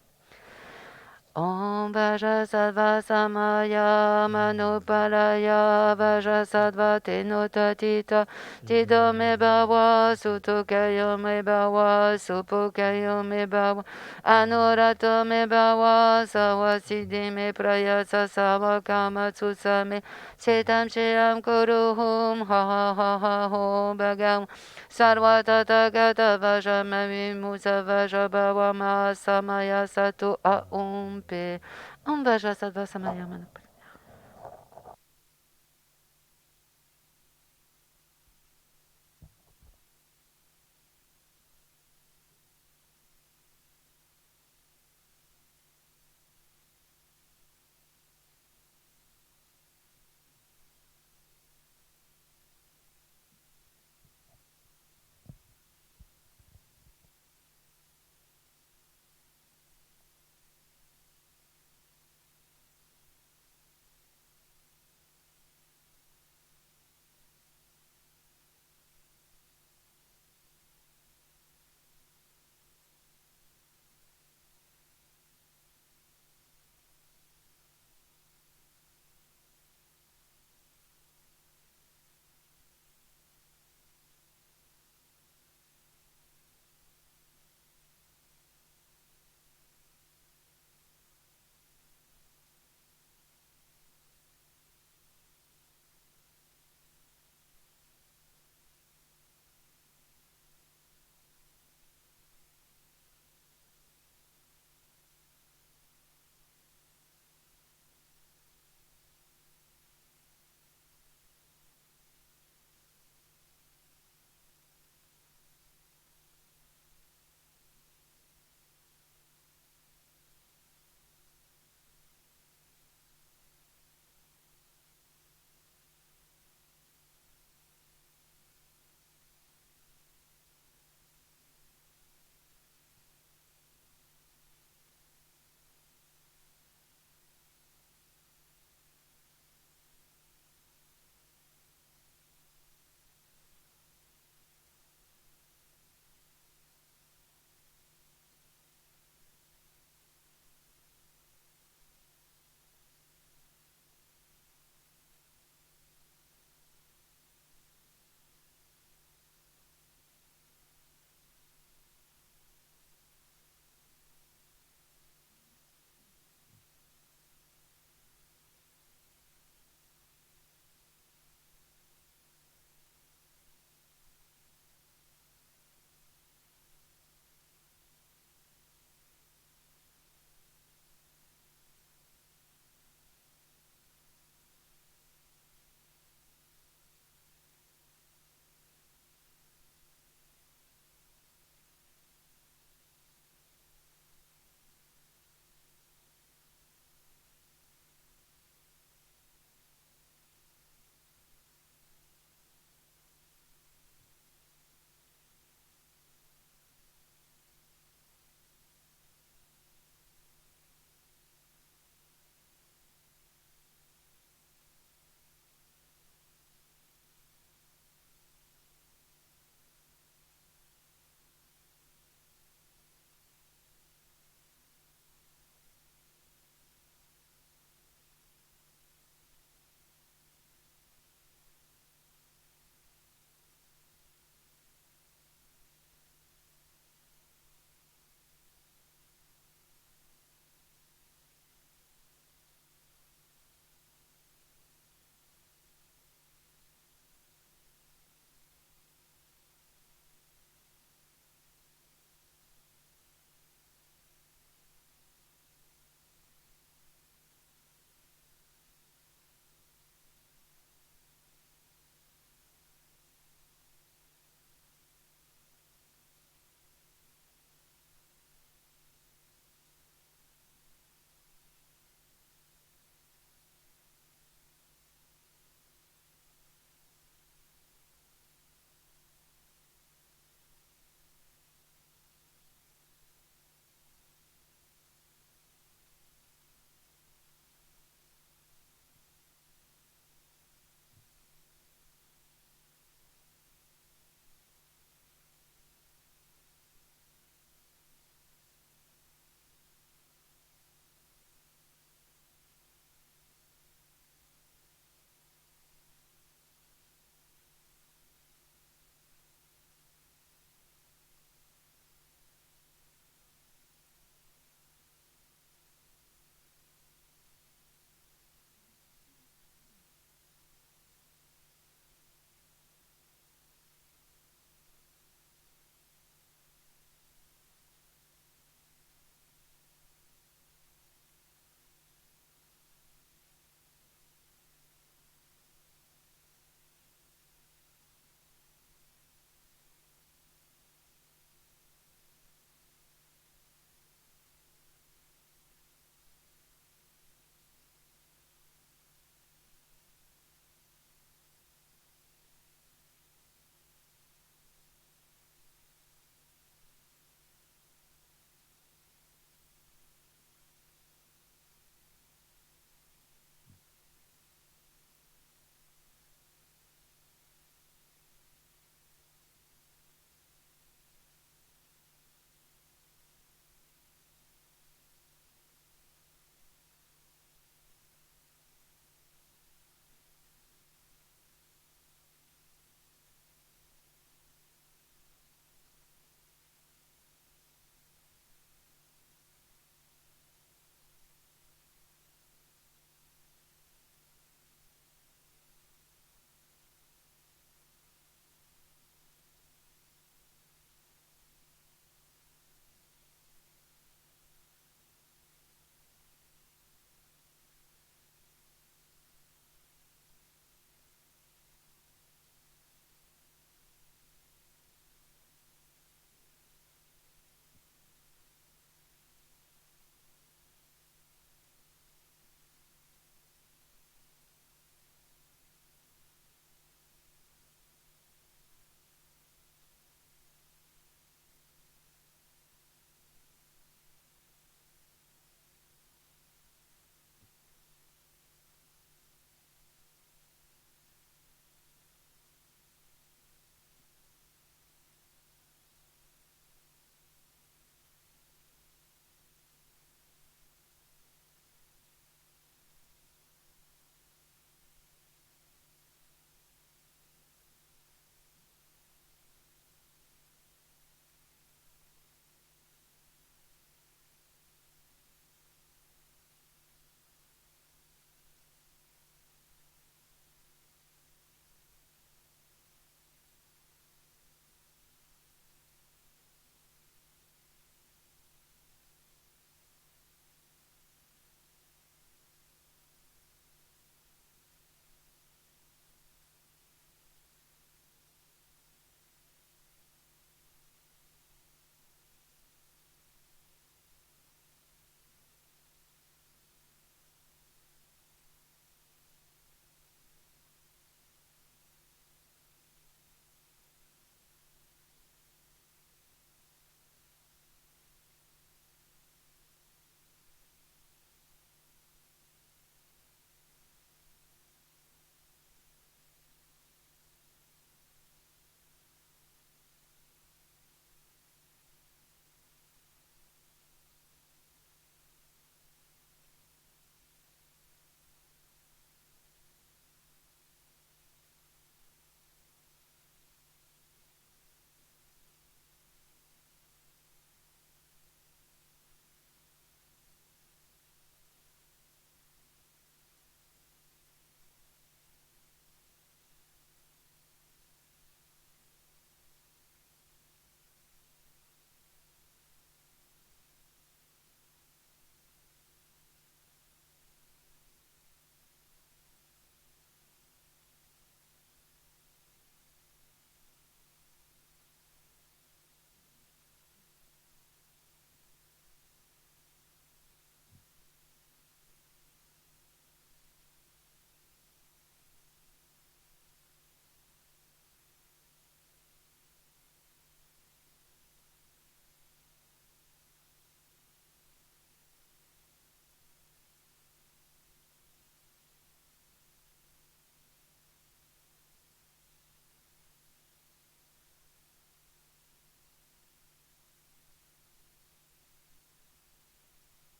[SPEAKER 3] Om Vajrasattva Samaya Manopalaya Vajrasattva Tenotatita Tido me bawa Sutokayo me bawa Supokayo me bawa Anorato me bawa Sawasidi me prayasa Sawakamatsusa me Setam Shiram Kuruhum Ha ha ha ha ho Bhagam Sarvatatagata Vajamami Musa Vajabawa Ma Samaya Sato Aumpe Om Vajrasattva Samaya Manopalaya.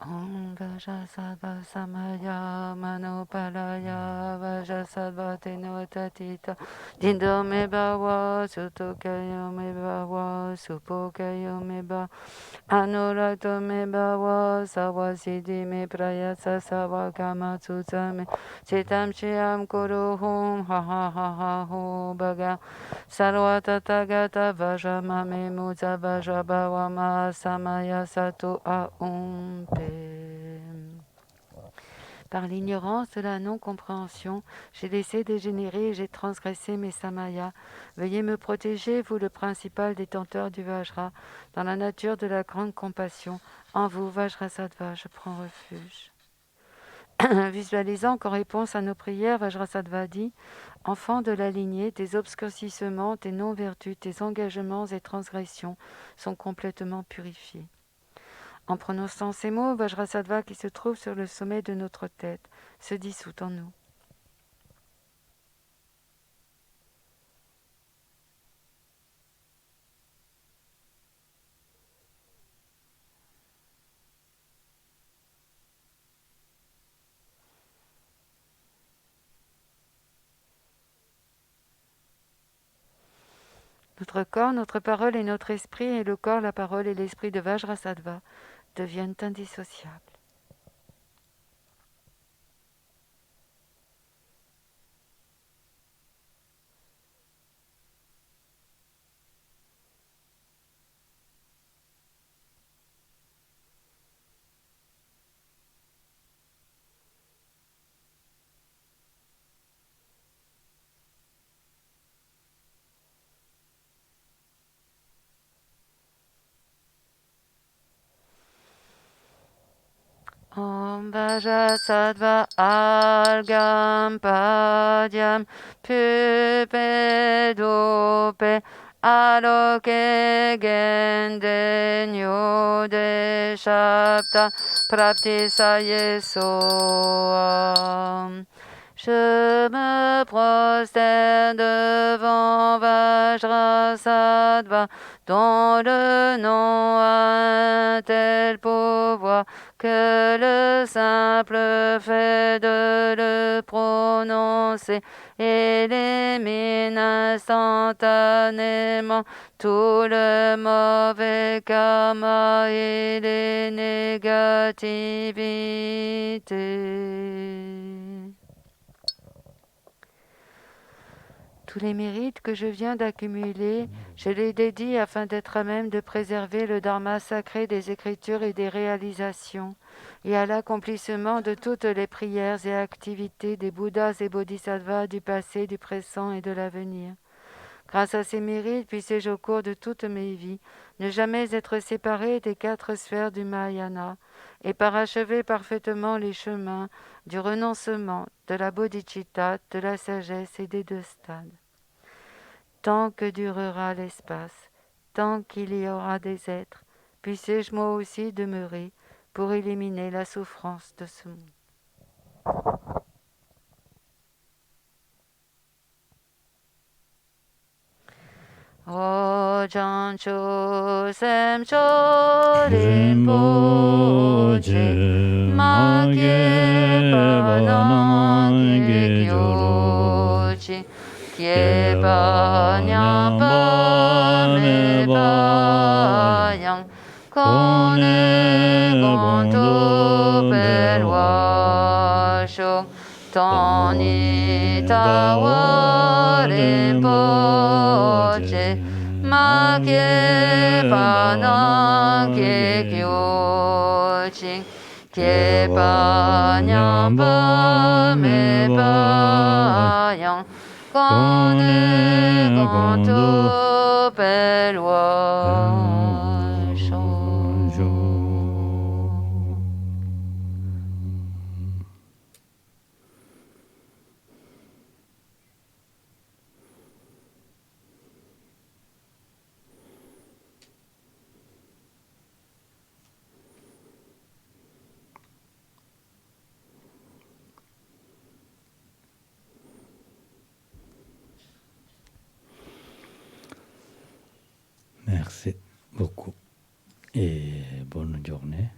[SPEAKER 3] Om Vajasattva Samaya Manopalaya Vajasattva Tenotatita Dindo me bawa Sutokayo me bawa Supokayo me bawa Anurato me bawa Sawasidi me prayasa Sawakama Tsutame Chitam Chiam Kuru Hum Ha Ha Ha Ha Hu Baga Sarvata Tagata Vajama me Muza Vajabawa Ma Samaya Satu Aum Pe. Par l'ignorance de la non-compréhension, j'ai laissé dégénérer et j'ai transgressé mes samayas. Veuillez me protéger, vous le principal détenteur du Vajra, dans la nature de la grande compassion. En vous, Vajrasattva, je prends refuge. Visualisant qu'en réponse à nos prières, Vajrasattva dit « Enfant de la lignée, tes obscurcissements, tes non-vertus, tes engagements et transgressions sont complètement purifiés. » En prononçant ces mots, Vajrasattva qui se trouve sur le sommet de notre tête se dissout en nous. Notre corps, notre parole et notre esprit, et le corps, la parole et l'esprit de Vajrasattva deviennent indissociables. Om Vajasattva Argam Padyam Pupe Dupe Aloke Gendenyo De Shapta Prapti Sayesoam. Je me prosterne devant Vajrasattva, dont le nom a un tel pouvoir que le simple fait de le prononcer élimine instantanément tout le mauvais karma et les négativités. Tous les mérites que je viens d'accumuler, je les dédie afin d'être à même de préserver le dharma sacré des écritures et des réalisations, et à l'accomplissement de toutes les prières et activités des Bouddhas et Bodhisattvas du passé, du présent et de l'avenir. Grâce à ces mérites, puissé-je au cours de toutes mes vies ne jamais être séparé des 4 sphères du Mahayana, et parachever parfaitement les chemins du renoncement, de la bodhicitta, de la sagesse et des 2 stades. Tant que durera l'espace, tant qu'il y aura des êtres, puissé-je moi aussi demeurer pour éliminer la souffrance de ce monde. Ojancho semcho rinpoche make panage gyochi Kyepa nyamba me bayang kone gonto perwasho tani tawa rinpoche ma kyepa nage gyochi Kyepa nyamba me bayang Kone gonto perwasho.
[SPEAKER 1] Merci beaucoup et bonne journée.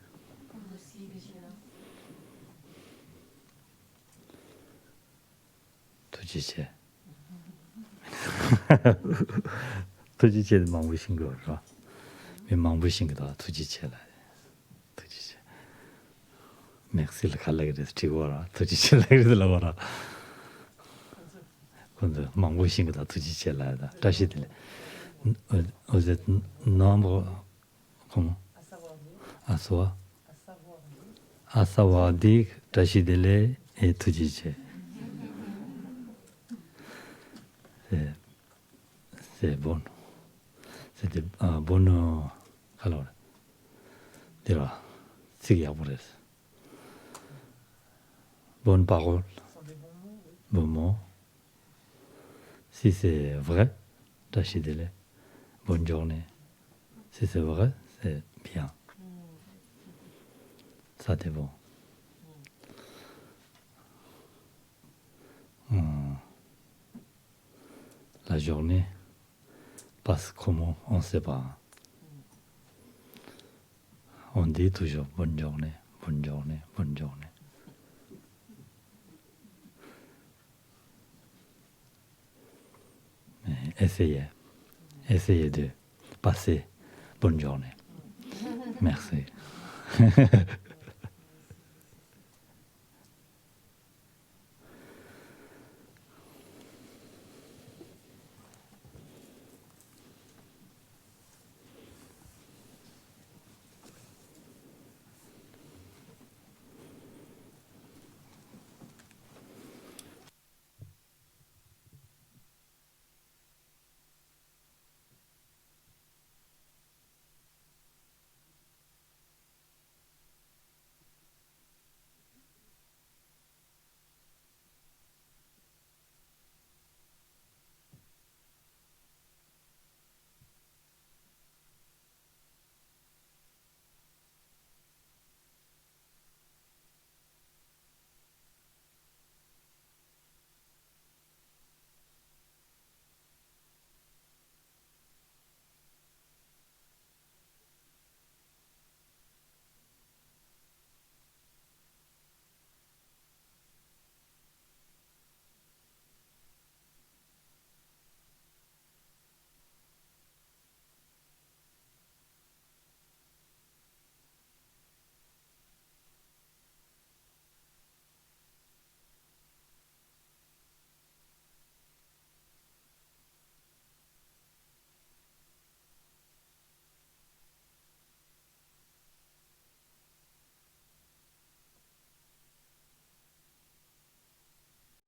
[SPEAKER 3] Merci.
[SPEAKER 1] 투지체. 투지체 망부신 거 봐. 왜 망부신 거다 투지체라. 투지체. 맥실 칼라게 돼서 지고라. 투지체라 그래서 봐라. 근데 망부신 거다 투지체라다. 다시 들려. 어제 너무 como asawadik tashidele et tujiche. C'est bon. C'était un bon alors. Dira, c'est à vous. Bonne parole. Bon mot. Si c'est vrai, tashidele. Bonne journée. Si c'est vrai, c'est bien. Ça c'est bon. La journée passe comment on ne sait pas. On dit toujours bonne journée, bonne journée, bonne journée. Mais essayez de passer bonne journée. Merci.